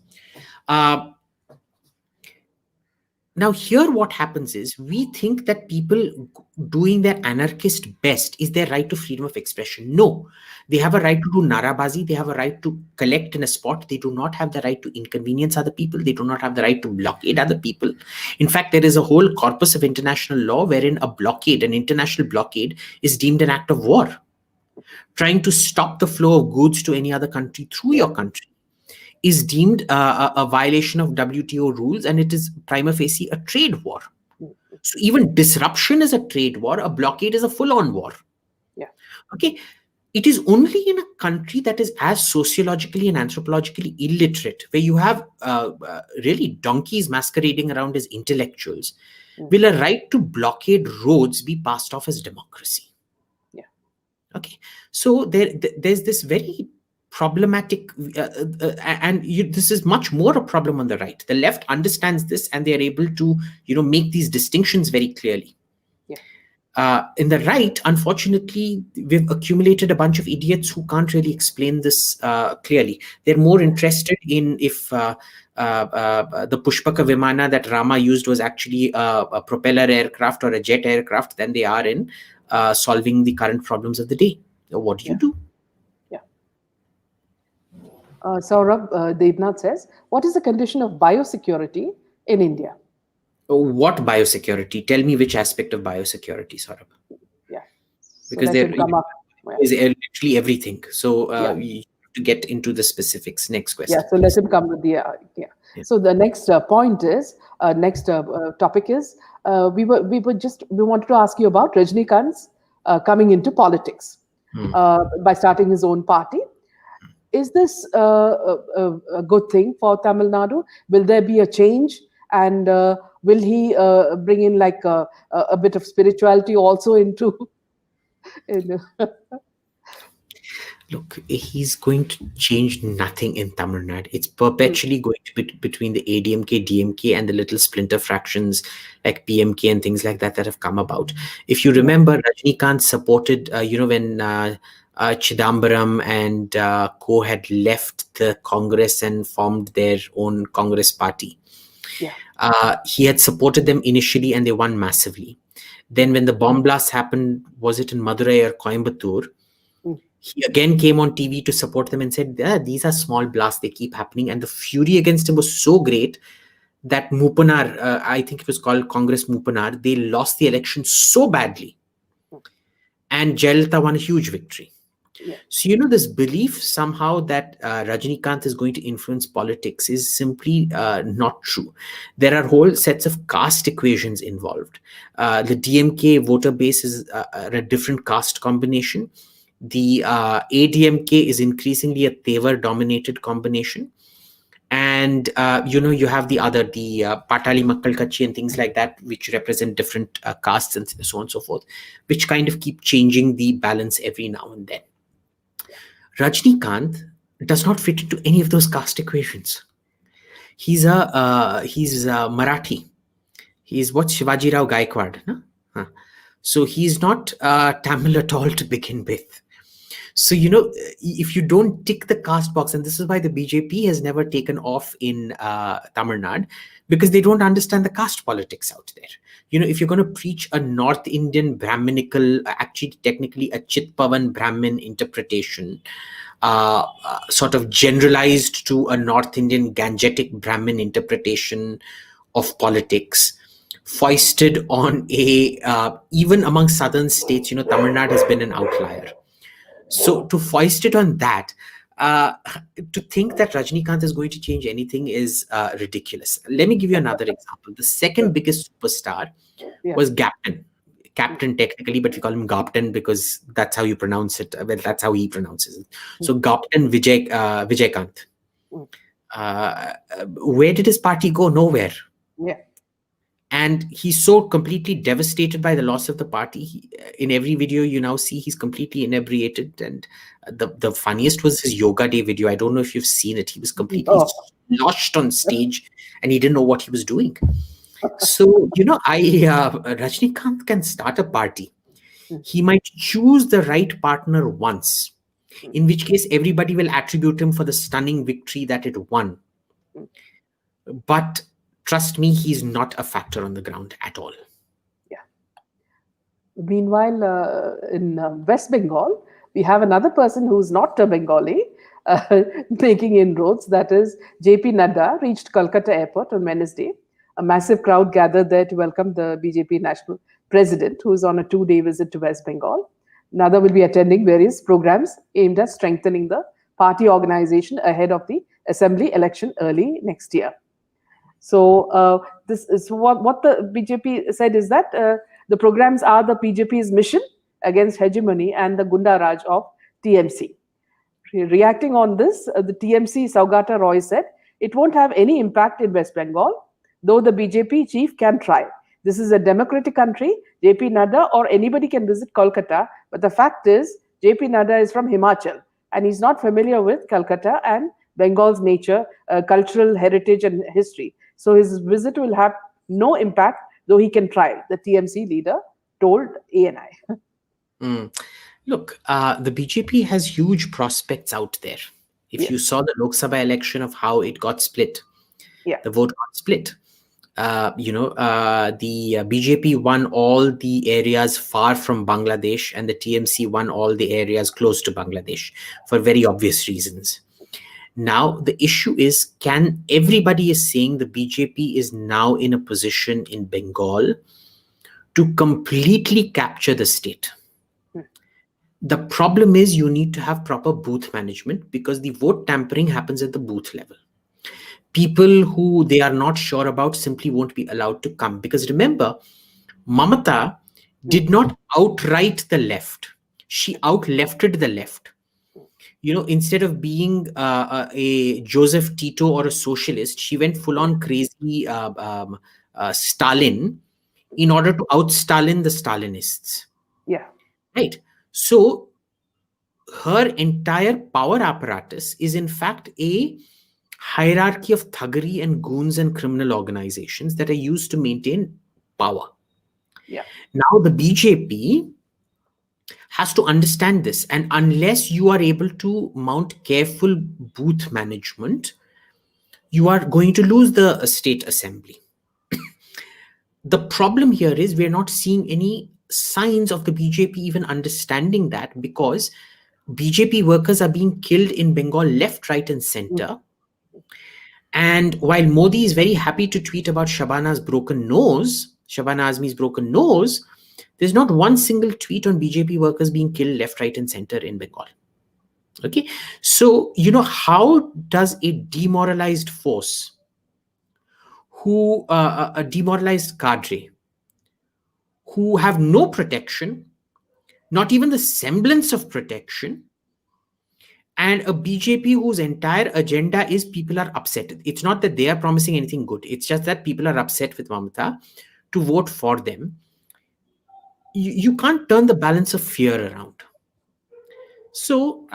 Now, here what happens is, we think that people doing their anarchist best is their right to freedom of expression. No, they have a right to do narabazi. They have a right to collect in a spot. They do not have the right to inconvenience other people. They do not have the right to blockade other people. In fact, there is a whole corpus of international law wherein a blockade, an international blockade, is deemed an act of war. Trying to stop the flow of goods to any other country through your country is deemed a violation of WTO rules, and it is prima facie a trade war. So even disruption is a trade war. A blockade is a full-on war. Yeah. Okay. It is only in a country that is as sociologically and anthropologically illiterate, where you have really donkeys masquerading around as intellectuals, will a right to blockade roads be passed off as democracy. Yeah. Okay. So there's this very problematic, this is much more a problem on the right. The left understands this, and they are able to, make these distinctions very clearly. Yeah. In the right, unfortunately, we've accumulated a bunch of idiots who can't really explain this clearly. They're more interested in if the Pushpaka Vimana that Rama used was actually a propeller aircraft or a jet aircraft than they are in solving the current problems of the day. So what do you do? Saurabh Devnath says, what is the condition of biosecurity in India? What biosecurity? Tell me which aspect of biosecurity, Saurabh. Yeah. So because there is literally everything. So you have to get into the specifics. Next question. Yeah, so let him come with the, So the next point is, topic is, we wanted to ask you about Rajnikanth coming into politics by starting his own party. Is this a good thing for Tamil Nadu? Will there be a change? And will he bring in like a bit of spirituality also into? Look, he's going to change nothing in Tamil Nadu. It's perpetually going to be between the ADMK, DMK, and the little splinter fractions like PMK and things like that that have come about. If you remember, Rajnikanth supported, when Chidambaram and Co had left the Congress and formed their own Congress party. Yeah. He had supported them initially and they won massively. Then when the bomb blast happened, was it in Madurai or Coimbatore? He again came on TV to support them and said, these are small blasts, they keep happening. And the fury against him was so great that Mupanar, I think it was called Congress Mupanar, they lost the election so badly. And Jayalalitha won a huge victory. Yeah. So, this belief somehow that Rajnikanth is going to influence politics is simply not true. There are whole sets of caste equations involved. The DMK voter base is a different caste combination. The ADMK is increasingly a Tevar-dominated combination. And, you have the Patali Makkal Kachi and things like that, which represent different castes and so on and so forth, which kind of keep changing the balance every now and then. Rajnikanth does not fit into any of those caste equations. He's Marathi. He's what Shivaji Rao Gaikwad. No? So he's not Tamil at all to begin with. So, if you don't tick the caste box, and this is why the BJP has never taken off in Tamil Nadu, because they don't understand the caste politics out there. If you're going to preach a North Indian Brahminical, actually technically a Chitpavan Brahmin interpretation, sort of generalized to a North Indian Gangetic Brahmin interpretation of politics, foisted on even among southern states, Tamil Nadu has been an outlier. So to foist it on that, to think that Rajnikanth is going to change anything is ridiculous. Let me give you another example. The second biggest superstar was Captain technically, but we call him Gaptan because that's how you pronounce it. Well, that's how he pronounces it. So Gaptan Vijaykanth. Where did his party go? Nowhere. Yeah. And he's so completely devastated by the loss of the party. In every video you now see, he's completely inebriated. And the funniest was his Yoga Day video. I don't know if you've seen it. He was completely sloshed on stage and he didn't know what he was doing. So, Rajnikanth can start a party. He might choose the right partner once, in which case everybody will attribute him for the stunning victory that it won. But trust me, he's not a factor on the ground at all. Yeah. Meanwhile, in West Bengal, we have another person who's not a Bengali making inroads. That is, JP Nada reached Kolkata airport on Wednesday. A massive crowd gathered there to welcome the BJP national president, who is on a 2-day visit to West Bengal. Nada will be attending various programs aimed at strengthening the party organization ahead of the assembly election early next year. So this is what the BJP said is that the programs are the BJP's mission against hegemony and the Gunda Raj of TMC. Reacting on this, the TMC Saugata Roy said, it won't have any impact in West Bengal, though the BJP chief can try. This is a democratic country. JP Nada or anybody can visit Kolkata, but the fact is JP Nada is from Himachal and he's not familiar with Calcutta and Bengal's nature, cultural heritage and history. So his visit will have no impact, though he can try, the TMC leader told ANI. Look, the BJP has huge prospects out there. If you saw the Lok Sabha election of how it got split, the vote got split. The BJP won all the areas far from Bangladesh and the TMC won all the areas close to Bangladesh for very obvious reasons. Now, the issue is, everybody is saying the BJP is now in a position in Bengal to completely capture the state. The problem is you need to have proper booth management because the vote tampering happens at the booth level. People who they are not sure about simply won't be allowed to come. Because remember, Mamata did not outright the left. She outlefted the left. Instead of being a Joseph Tito or a socialist, she went full on crazy Stalin in order to out-Stalin the Stalinists. Yeah. Right. So her entire power apparatus is in fact a hierarchy of thuggery and goons and criminal organizations that are used to maintain power. Yeah. Now, the BJP has to understand this, and unless you are able to mount careful booth management, you are going to lose the state assembly. The problem here is we're not seeing any signs of the BJP even understanding that, because BJP workers are being killed in Bengal left, right, and center. And while Modi is very happy to tweet about Shabana Azmi's broken nose, there's not one single tweet on BJP workers being killed left, right, and center in Bengal. Okay, so how does a demoralized force, who a demoralized cadre, who have no protection, not even the semblance of protection, and a BJP whose entire agenda is people are upset. It's not that they are promising anything good. It's just that people are upset with Mamata to vote for them. You can't turn the balance of fear around. So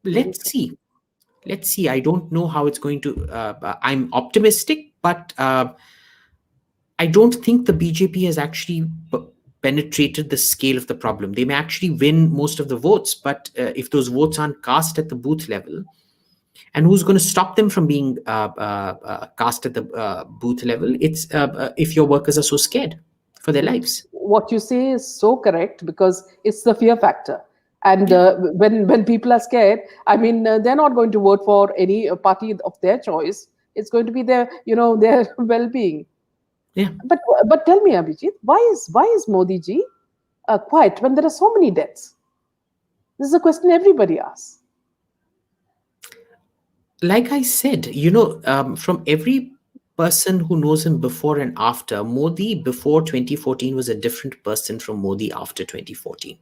let's see. I don't know how it's going to. I'm optimistic, but I don't think the BJP has actually penetrated the scale of the problem. They may actually win most of the votes, but if those votes aren't cast at the booth level, and who's going to stop them from being cast at the booth level? It's if your workers are so scared for their lives. What you say is so correct, because it's the fear factor. And when people are scared, I mean, they're not going to vote for any party of their choice. It's going to be their well-being. Yeah. But tell me, Abhijit, why is Modi ji quiet when there are so many deaths? This is a question everybody asks. Like I said, from every person who knows him before and after, Modi before 2014 was a different person from Modi after 2014.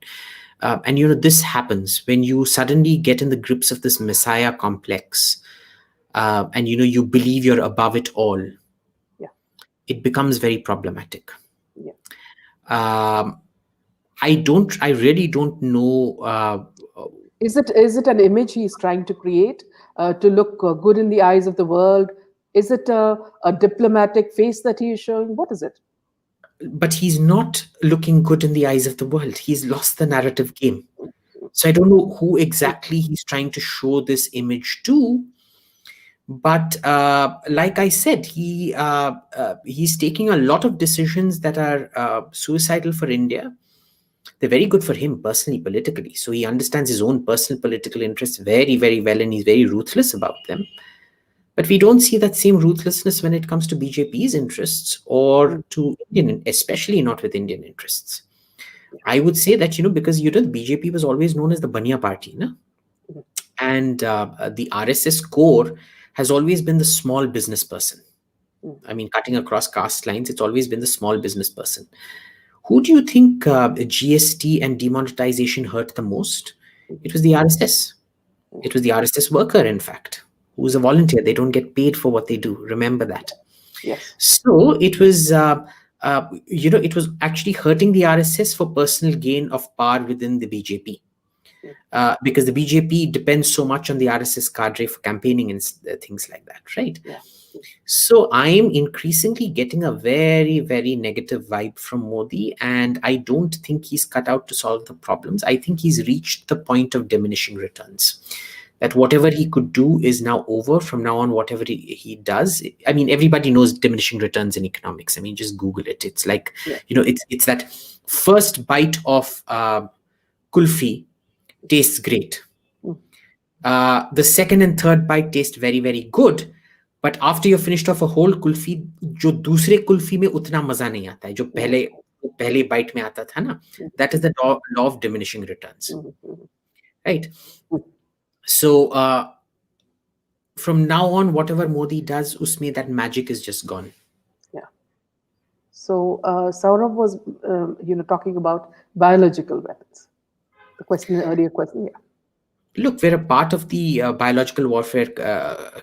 And this happens when you suddenly get in the grips of this messiah complex, and you believe you're above it all. Yeah. It becomes very problematic. Yeah. I really don't know. Is it an image he's trying to create to look good in the eyes of the world? Is it a diplomatic face that he is showing? What is it? But he's not looking good in the eyes of the world. He's lost the narrative game. So I don't know who exactly he's trying to show this image to. But like I said, he's taking a lot of decisions that are suicidal for India. They're very good for him personally, politically. So he understands his own personal political interests very, very well, and he's very ruthless about them. But we don't see that same ruthlessness when it comes to BJP's interests or to Indian, especially not with Indian interests. I would say that, because, the BJP was always known as the Bania party, no? And the RSS core has always been the small business person. I mean, cutting across caste lines, it's always been the small business person. Who do you think GST and demonetization hurt the most? It was the RSS. It was the RSS worker, in fact, who's a volunteer. They don't get paid for what they do. Remember that. Yes. So it was, it was actually hurting the RSS for personal gain of power within the BJP. Because the BJP depends so much on the RSS cadre for campaigning and things like that, right? Yeah. So I am increasingly getting a very, very negative vibe from Modi, and I don't think he's cut out to solve the problems. I think he's reached the point of diminishing returns. That whatever he could do is now over. From now on, whatever he does, I mean, everybody knows diminishing returns in economics. I mean, just Google it. It's like, it's that first bite of kulfi tastes great. The second and third bite taste very, very good. But after you're finished off a whole kulfi, जो दूसरे कुल्फी में उतना मजा नहीं आता है जो पहले bite में आता था ना. That is the law of diminishing returns, right? So from now on, whatever Modi does, usme that magic is just gone. Yeah. So Saurabh was, talking about biological weapons. The earlier question, yeah. Look, we're a part of the Biological Warfare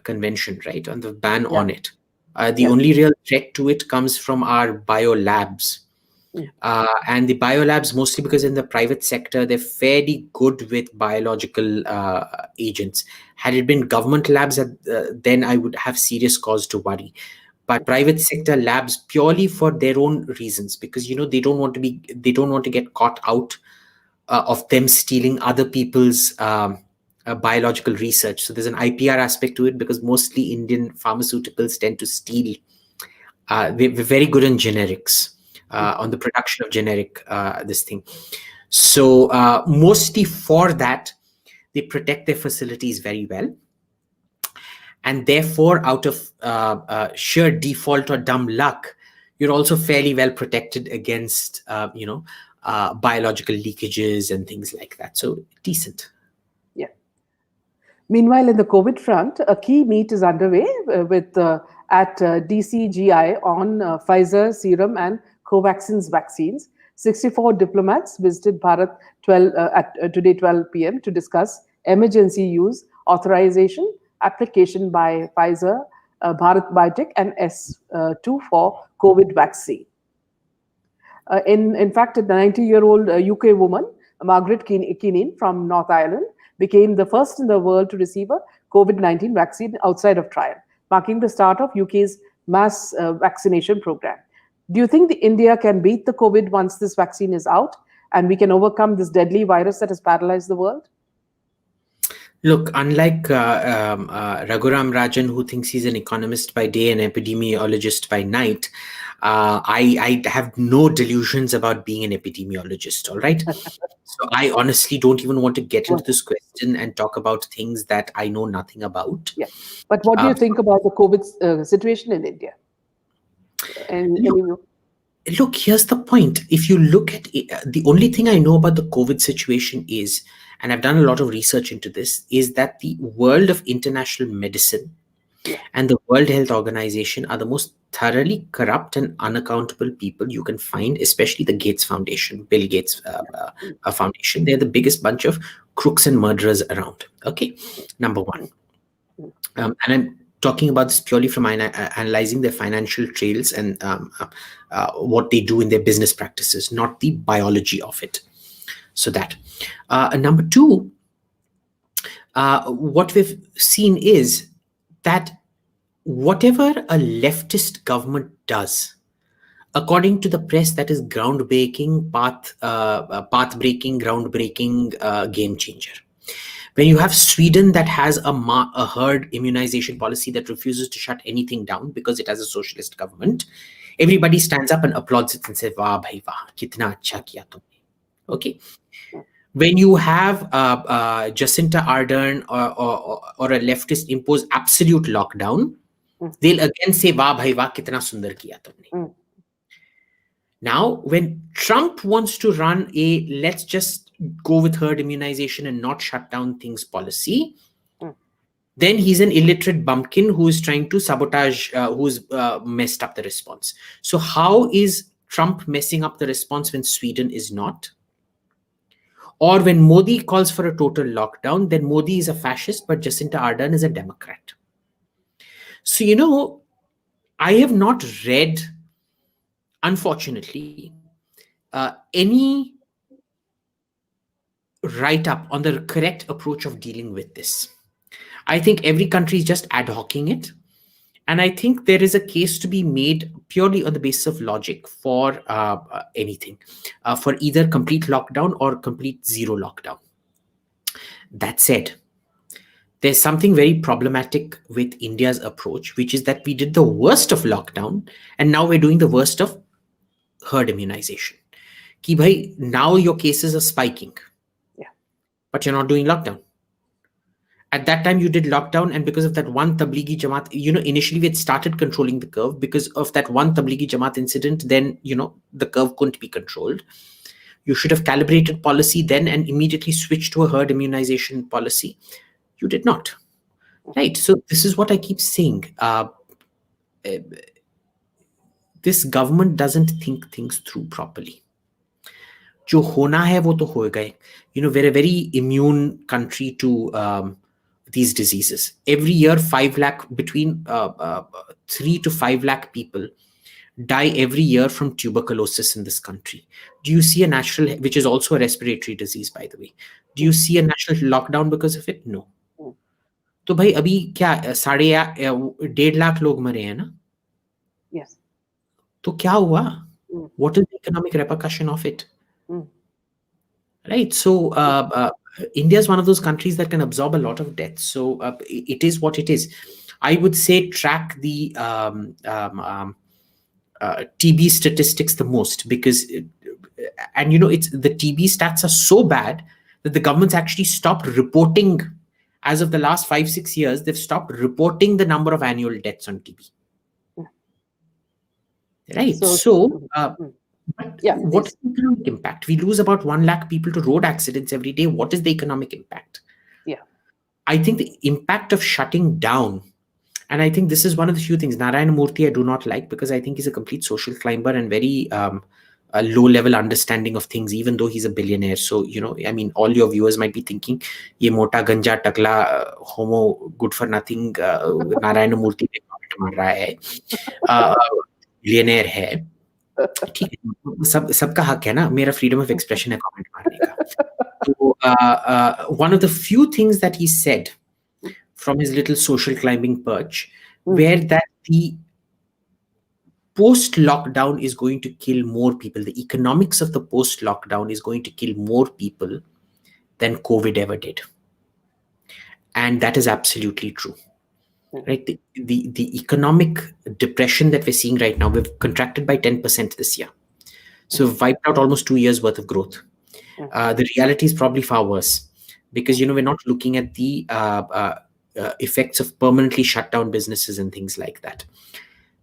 Convention, right? On the ban on it. The only real threat to it comes from our biolabs. And the biolabs, mostly because in the private sector, they're fairly good with biological agents. Had it been government labs, then I would have serious cause to worry. But private sector labs, purely for their own reasons, because they don't want to get caught out of them stealing other people's biological research. So there's an IPR aspect to it, because mostly Indian pharmaceuticals tend to steal. We're very good in generics, on the production of generic this thing. So mostly for that, they protect their facilities very well. And therefore, out of sheer default or dumb luck, you're also fairly well protected against, biological leakages and things like that. So decent. Yeah. Meanwhile, in the COVID front, a key meet is underway at DCGI on Pfizer, Serum, and Covaxin's vaccines. 64 diplomats visited Bharat at today 12 p.m. to discuss emergency use authorization application by Pfizer, Bharat Biotech, and S2 for COVID vaccine. In fact, the 90-year-old UK woman, Margaret Keenan from North Ireland, became the first in the world to receive a COVID-19 vaccine outside of trial, marking the start of UK's mass vaccination program. Do you think India can beat the COVID once this vaccine is out and we can overcome this deadly virus that has paralyzed the world? Look, unlike Raghuram Rajan, who thinks he's an economist by day and epidemiologist by night, I have no delusions about being an epidemiologist, all right? So I honestly don't even want to get into this question and talk about things that I know nothing about. Yeah. But what do you think about the COVID situation in India? Look, here's the point. If you look at it, the only thing I know about the COVID situation is, and I've done a lot of research into this, is that the world of international medicine and the World Health Organization are the most thoroughly corrupt and unaccountable people you can find, especially the Gates Foundation, Bill Gates Foundation. They're the biggest bunch of crooks and murderers around. Okay, number one. And I'm talking about this purely from analyzing their financial trails and what they do in their business practices, not the biology of it. So that. Number two, what we've seen is that whatever a leftist government does, according to the press, that is groundbreaking, path-breaking, groundbreaking, game changer. When you have Sweden that has a herd immunization policy that refuses to shut anything down because it has a socialist government, everybody stands up and applauds it and says, "Wah bhai wah, kitna acha kiya tumne." Okay. When you have Jacinta Ardern or a leftist impose absolute lockdown, they'll again say, "Wah bhai wah, kitna sundar kiya tumne." Now, when Trump wants to run a let's just go with herd immunization and not shut down things policy, then he's an illiterate bumpkin who is trying to sabotage, who's messed up the response. So how is Trump messing up the response when Sweden is not? Or when Modi calls for a total lockdown, then Modi is a fascist, but Jacinta Ardern is a Democrat. So, I have not read, unfortunately, any write-up on the correct approach of dealing with this. I think every country is just ad hocing it. And I think there is a case to be made purely on the basis of logic for anything, for either complete lockdown or complete zero lockdown. That said, there's something very problematic with India's approach, which is that we did the worst of lockdown, and now we're doing the worst of herd immunization. Ki bhai, now your cases are spiking, but you're not doing lockdown. At that time, you did lockdown, and because of that one Tablighi Jamaat, initially we had started controlling the curve. Because of that one Tablighi Jamaat incident, then, the curve couldn't be controlled. You should have calibrated policy then and immediately switched to a herd immunization policy. You did not. Right? So this is what I keep saying. This government doesn't think things through properly. Jo hona hai, wo to hoega. We're a very immune country to these diseases. Every year, 5 lakh, between 3 to 5 lakh people die every year from tuberculosis in this country? Do you see a national, which is also a respiratory disease, by the way, do you see a national lockdown because of it? No. तो भाई अभी क्या 1.5 लाख लोग मरे हैं ना? Yes. तो क्या हुआ? What is the economic repercussion of it? Right. So India is one of those countries that can absorb a lot of death. So it is what it is. I would say track the TB statistics the most, because, and it's the TB stats are so bad that the government's actually stopped reporting. As of the last 5-6 years, they've stopped reporting the number of annual deaths on TB. Right. So what is the economic impact? We lose about 1 lakh people to road accidents every day. What is the economic impact? Yeah. I think the impact of shutting down, and I think this is one of the few things, Narayana Murthy I do not like, because I think he's a complete social climber and very a low-level understanding of things, even though he's a billionaire. So, I mean, all your viewers might be thinking, ye mota, ganja, takla, homo, good for nothing, Narayana Murthy pe comment mar raha hai, billionaire hai. ठीक है, सबका हक है ना, मेरा freedom of expression है comment मारने का. तो one of the few things that he said from his little social climbing perch were that the post-lockdown is going to kill more people. The economics of the post-lockdown is going to kill more people than COVID ever did. And that is absolutely true. Right? The economic depression that we're seeing right now, we've contracted by 10% this year. So we've wiped out almost 2 years worth of growth. The reality is probably far worse, because, we're not looking at the effects of permanently shut down businesses and things like that.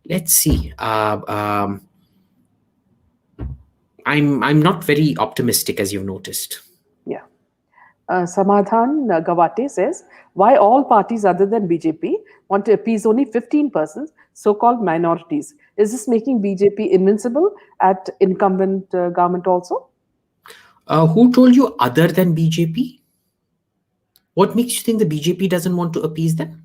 Let's see. I'm not very optimistic, as you've noticed. Yeah. Samadhan Gawate says, why all parties other than BJP want to appease only 15%, so-called minorities? Is this making BJP invincible at incumbent government also? Who told you other than BJP? What makes you think the BJP doesn't want to appease them?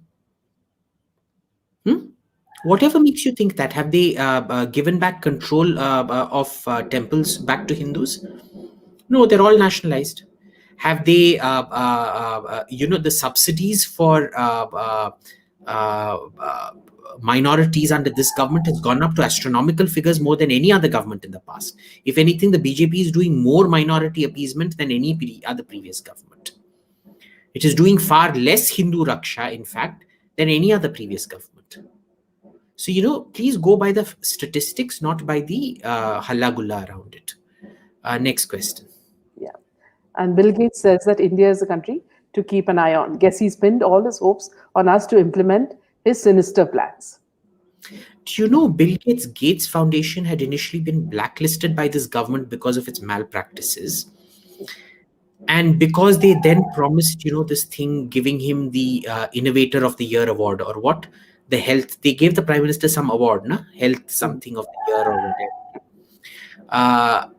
Whatever makes you think that? Have they given back control of temples back to Hindus? No, they're all nationalized. Have they, the subsidies for minorities under this government has gone up to astronomical figures, more than any other government in the past. If anything, the BJP is doing more minority appeasement than any other previous government. It is doing far less Hindu Raksha, in fact, than any other previous government. So, please go by the statistics, not by the halla gulla around it. Next question. Yeah. And Bill Gates says that India is a country to keep an eye on. Guess he's pinned all his hopes on us to implement his sinister plans. Do you know Bill Gates Foundation had initially been blacklisted by this government because of its malpractices? And because they then promised, this thing, giving him the Innovator of the Year award, or what? The health, they gave the Prime Minister some award, health something of the year or whatever.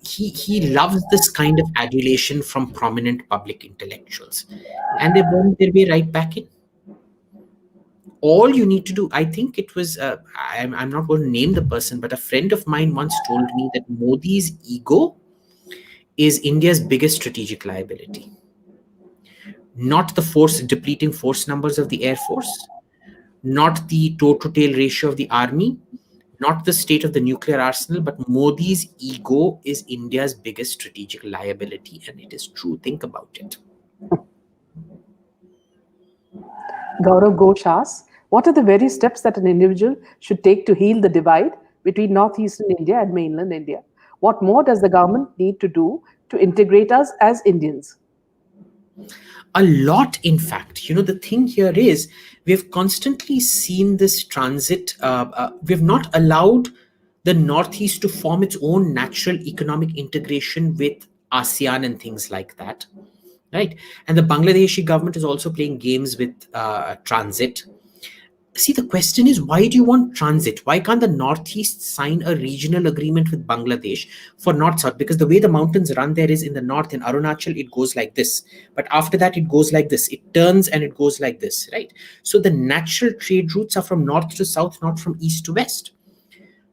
He loves this kind of adulation from prominent public intellectuals, and they brought their way right back in. All you need to do, I think it was, I'm not going to name the person, but a friend of mine once told me that Modi's ego is India's biggest strategic liability. Not the depleting force numbers of the Air Force, not the toe-to-tail ratio of the army, not the state of the nuclear arsenal, but Modi's ego is India's biggest strategic liability, and it is true. Think about it. Gaurav Ghosh asks, what are the very steps that an individual should take to heal the divide between northeastern India and mainland India? What more does the government need to do to integrate us as Indians? A lot, in fact. The thing here is, we've constantly seen this transit. We've not allowed the Northeast to form its own natural economic integration with ASEAN and things like that, right? And the Bangladeshi government is also playing games with transit. See, the question is, why do you want transit? Why can't the Northeast sign a regional agreement with Bangladesh for North-South? Because the way the mountains run there is in the north, in Arunachal, it goes like this. But after that, it goes like this. It turns and it goes like this, right? So the natural trade routes are from north to south, not from east to west.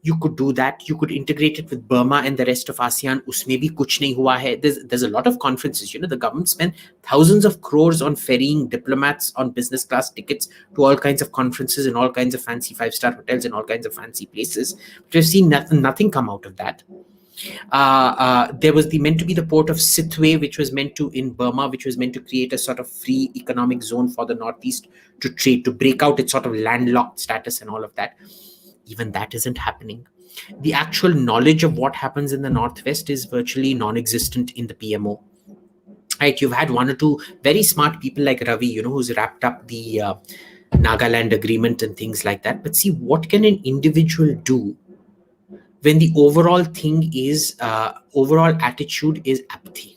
You could do that. You could integrate it with Burma and the rest of ASEAN. Usme bhi kuch nahi hua hai. There's a lot of conferences. The government spent thousands of crores on ferrying diplomats on business class tickets to all kinds of conferences in all kinds of fancy 5-star hotels in all kinds of fancy places. But we've seen nothing come out of that. There was meant to be the port of Sitwe, which was meant to, in Burma, which was meant to create a sort of free economic zone for the Northeast to trade, to break out its sort of landlocked status and all of that. Even that isn't happening. The actual knowledge of what happens in the Northwest is virtually non-existent in the PMO. Right? You've had one or two very smart people like Ravi, who's wrapped up the Nagaland agreement and things like that. But see, what can an individual do when the overall thing is, overall attitude is apathy?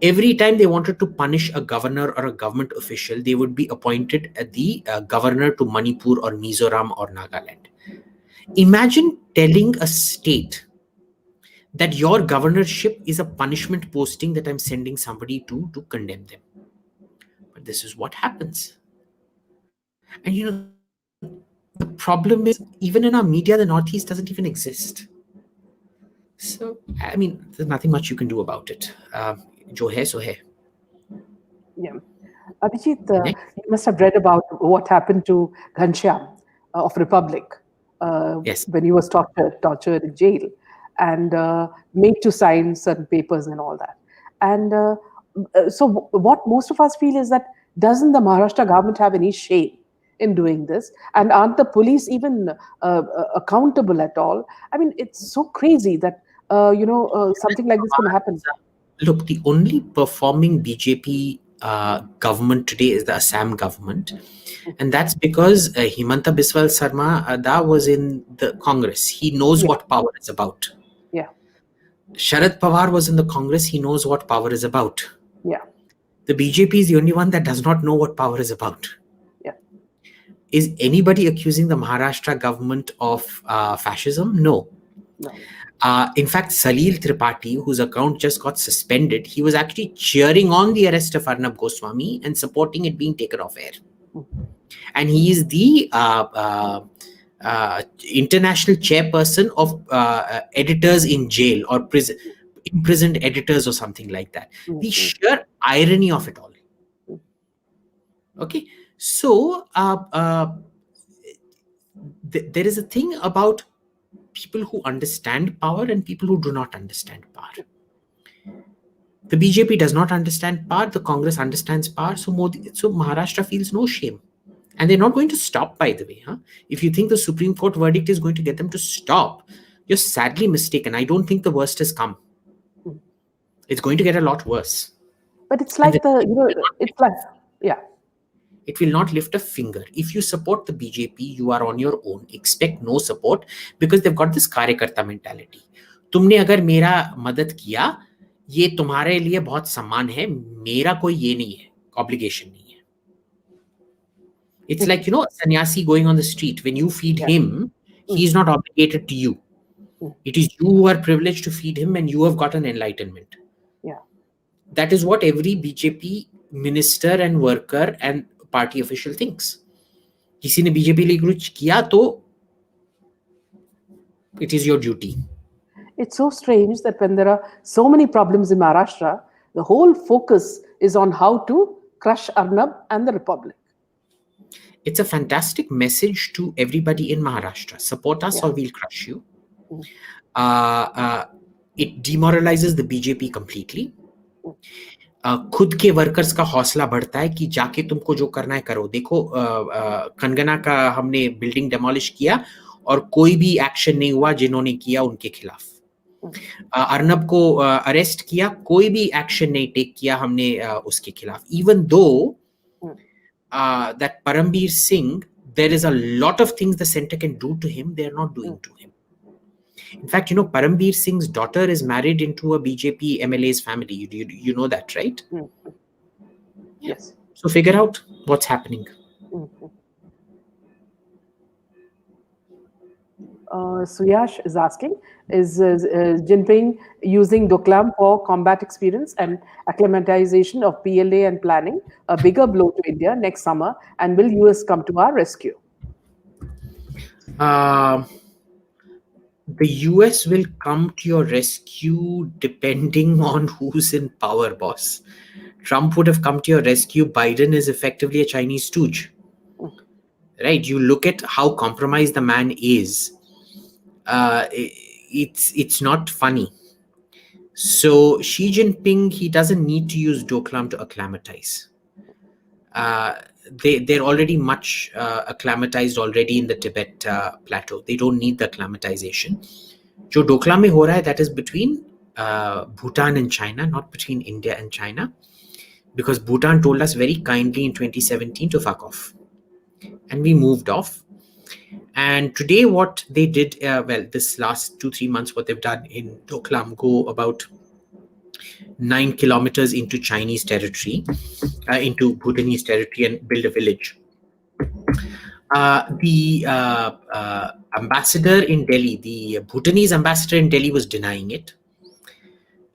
Every time they wanted to punish a governor or a government official, they would be appointed the governor to Manipur or Mizoram or Nagaland. Imagine telling a state that your governorship is a punishment posting that I'm sending somebody to condemn them. But this is what happens. And the problem is, even in our media, the Northeast doesn't even exist. So, I mean, there's nothing much you can do about it. Jo hai, so hai. Yeah. Abhijit, you must have read about what happened to Ghanshyam of Republic Yes. when he was tortured in jail and made to sign certain papers and all that. And so what most of us feel is that doesn't the Maharashtra government have any shame in doing this? And aren't the police even accountable at all? I mean, it's so crazy that, something like this can happen. Look, the only performing BJP government today is the Assam government. And that's because Himanta Biswal Sarma da was in the Congress. He knows what power is about. Yeah. Sharad Pawar was in the Congress. He knows what power is about. Yeah. The BJP is the only one that does not know what power is about. Yeah. Is anybody accusing the Maharashtra government of fascism? No. No. In fact, Salil Tripathi, whose account just got suspended, he was actually cheering on the arrest of Arnab Goswami and supporting it being taken off air. And he is the international chairperson of editors in jail or imprisoned editors or something like that. The sheer irony of it all. Okay, so there is a thing about people who understand power and people who do not understand power. The BJP does not understand power. The Congress understands power. So Maharashtra feels no shame. And they're not going to stop, by the way. If you think the Supreme Court verdict is going to get them to stop, you're sadly mistaken. I don't think the worst has come. It's going to get a lot worse. But it's like yeah. It will not lift a finger. If you support the BJP, you are on your own. Expect no support because they've got this कार्यकर्ता mentality. तुमने अगर मेरा मदद किया, ये तुम्हारे लिए बहुत सम्मान है, मेरा कोई ये नहीं है, obligation नहीं है. It's like, a sannyasi going on the street. When you feed him, he's not obligated to you. It is you who are privileged to feed him and you have got an enlightenment. Yeah. That is what every BJP minister and worker and party official thinks. किसी ने BJP लिए कुछ किया तो it is your duty. It's so strange that when there are so many problems in Maharashtra, the whole focus is on how to crush Arnab and the Republic. It's a fantastic message to everybody in Maharashtra. Support us or we'll crush you. It demoralizes the BJP completely. खुद के workers का हौसला बढ़ता है कि जाके तुमको जो करना है करो. देखो कंगना का हमने बिल्डिंग डेमोलिश किया और कोई भी एक्शन नहीं हुआ जिन्होंने किया उनके खिलाफ. अर्नब को अरेस्ट किया, कोई भी एक्शन नहीं टेक किया हमने उसके खिलाफ. Even though that Parambir Singh, there is a lot of things the center can do to him, they are not doing to him. In fact, Parambir Singh's daughter is married into a BJP MLA's family. You know that, right? Yes. So figure out what's happening. Suyash is asking, is Jinping using Doklam for combat experience and acclimatization of PLA and planning a bigger blow to India next summer? And will US come to our rescue? The US will come to your rescue depending on who's in power, boss. Trump would have come to your rescue. Biden is effectively a Chinese stooge. Right? You look at how compromised the man is. It's not funny. So Xi Jinping, he doesn't need to use Doklam to acclimatize. They're already much acclimatized already in the Tibet plateau. They don't need the acclimatization. Jo Doklam mein ho raha hai, that is between Bhutan and China, not between India and China, because Bhutan told us very kindly in 2017 to fuck off, and we moved off. And today, what they did, this last 2-3 months, what they've done in Doklam, go about 9 kilometers into Chinese territory, into Bhutanese territory, and build a village. The ambassador in Delhi, the Bhutanese ambassador in Delhi, was denying it.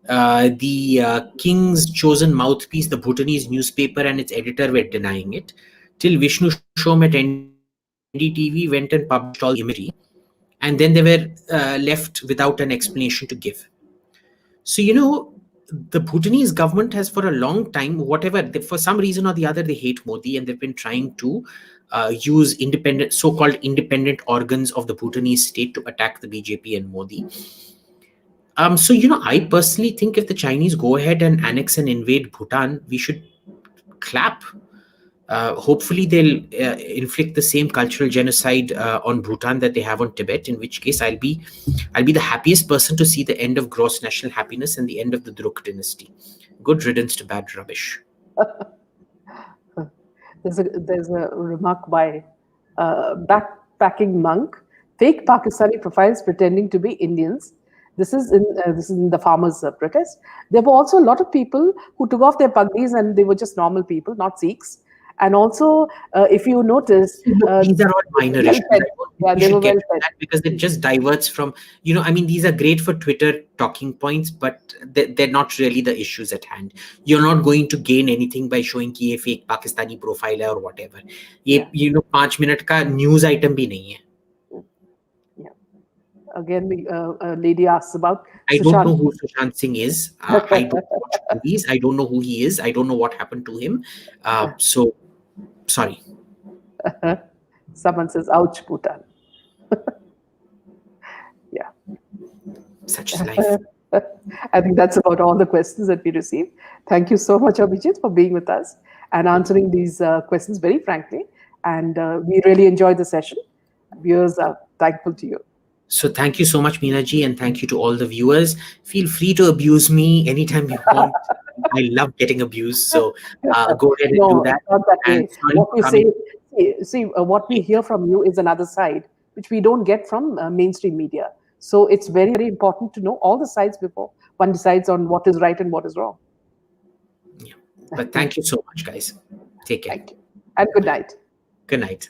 The king's chosen mouthpiece, the Bhutanese newspaper, and its editor were denying it. Till Vishnu Shom at NDTV went and published all the imagery, and then they were left without an explanation to give. So, the Bhutanese government has for a long time, for some reason or the other, they hate Modi, and they've been trying to use so-called independent organs of the Bhutanese state to attack the BJP and Modi. So, I personally think if the Chinese go ahead and annex and invade Bhutan, we should clap. Hopefully, they'll inflict the same cultural genocide on Bhutan that they have on Tibet. In which case, I'll be the happiest person to see the end of gross national happiness and the end of the Druk dynasty. Good riddance to bad rubbish. There's a remark by backpacking monk. Fake Pakistani profiles pretending to be Indians. This is in the farmers' protest. There were also a lot of people who took off their pagdis and they were just normal people, not Sikhs. And also, if you notice, these are all minor issues. Yeah, they were well fed. Because it just diverts from, these are great for Twitter talking points, but they're not really the issues at hand. You're not going to gain anything by showing ki ye fake Pakistani profile hai or whatever. Ye, 5 minute ka news item bhi nahi hai. Again, a lady asks about I don't know who Sushant Singh is. I don't watch movies. I don't know who he is. I don't know what happened to him. So, sorry. Someone says, ouch, Bhutan. Yeah. Such is life. I think that's about all the questions that we received. Thank you so much, Abhijit, for being with us and answering these questions very frankly. And we really enjoyed the session. Viewers are thankful to you. So thank you so much, Meena ji, and thank you to all the viewers. Feel free to abuse me anytime you want. I love getting abused, so go ahead and do that. Not that way. What we say, what we hear from you is another side, which we don't get from mainstream media. So it's very, very important to know all the sides before one decides on what is right and what is wrong. Yeah. But thank you so much, guys. Take care. Thank you. And good night. Good night.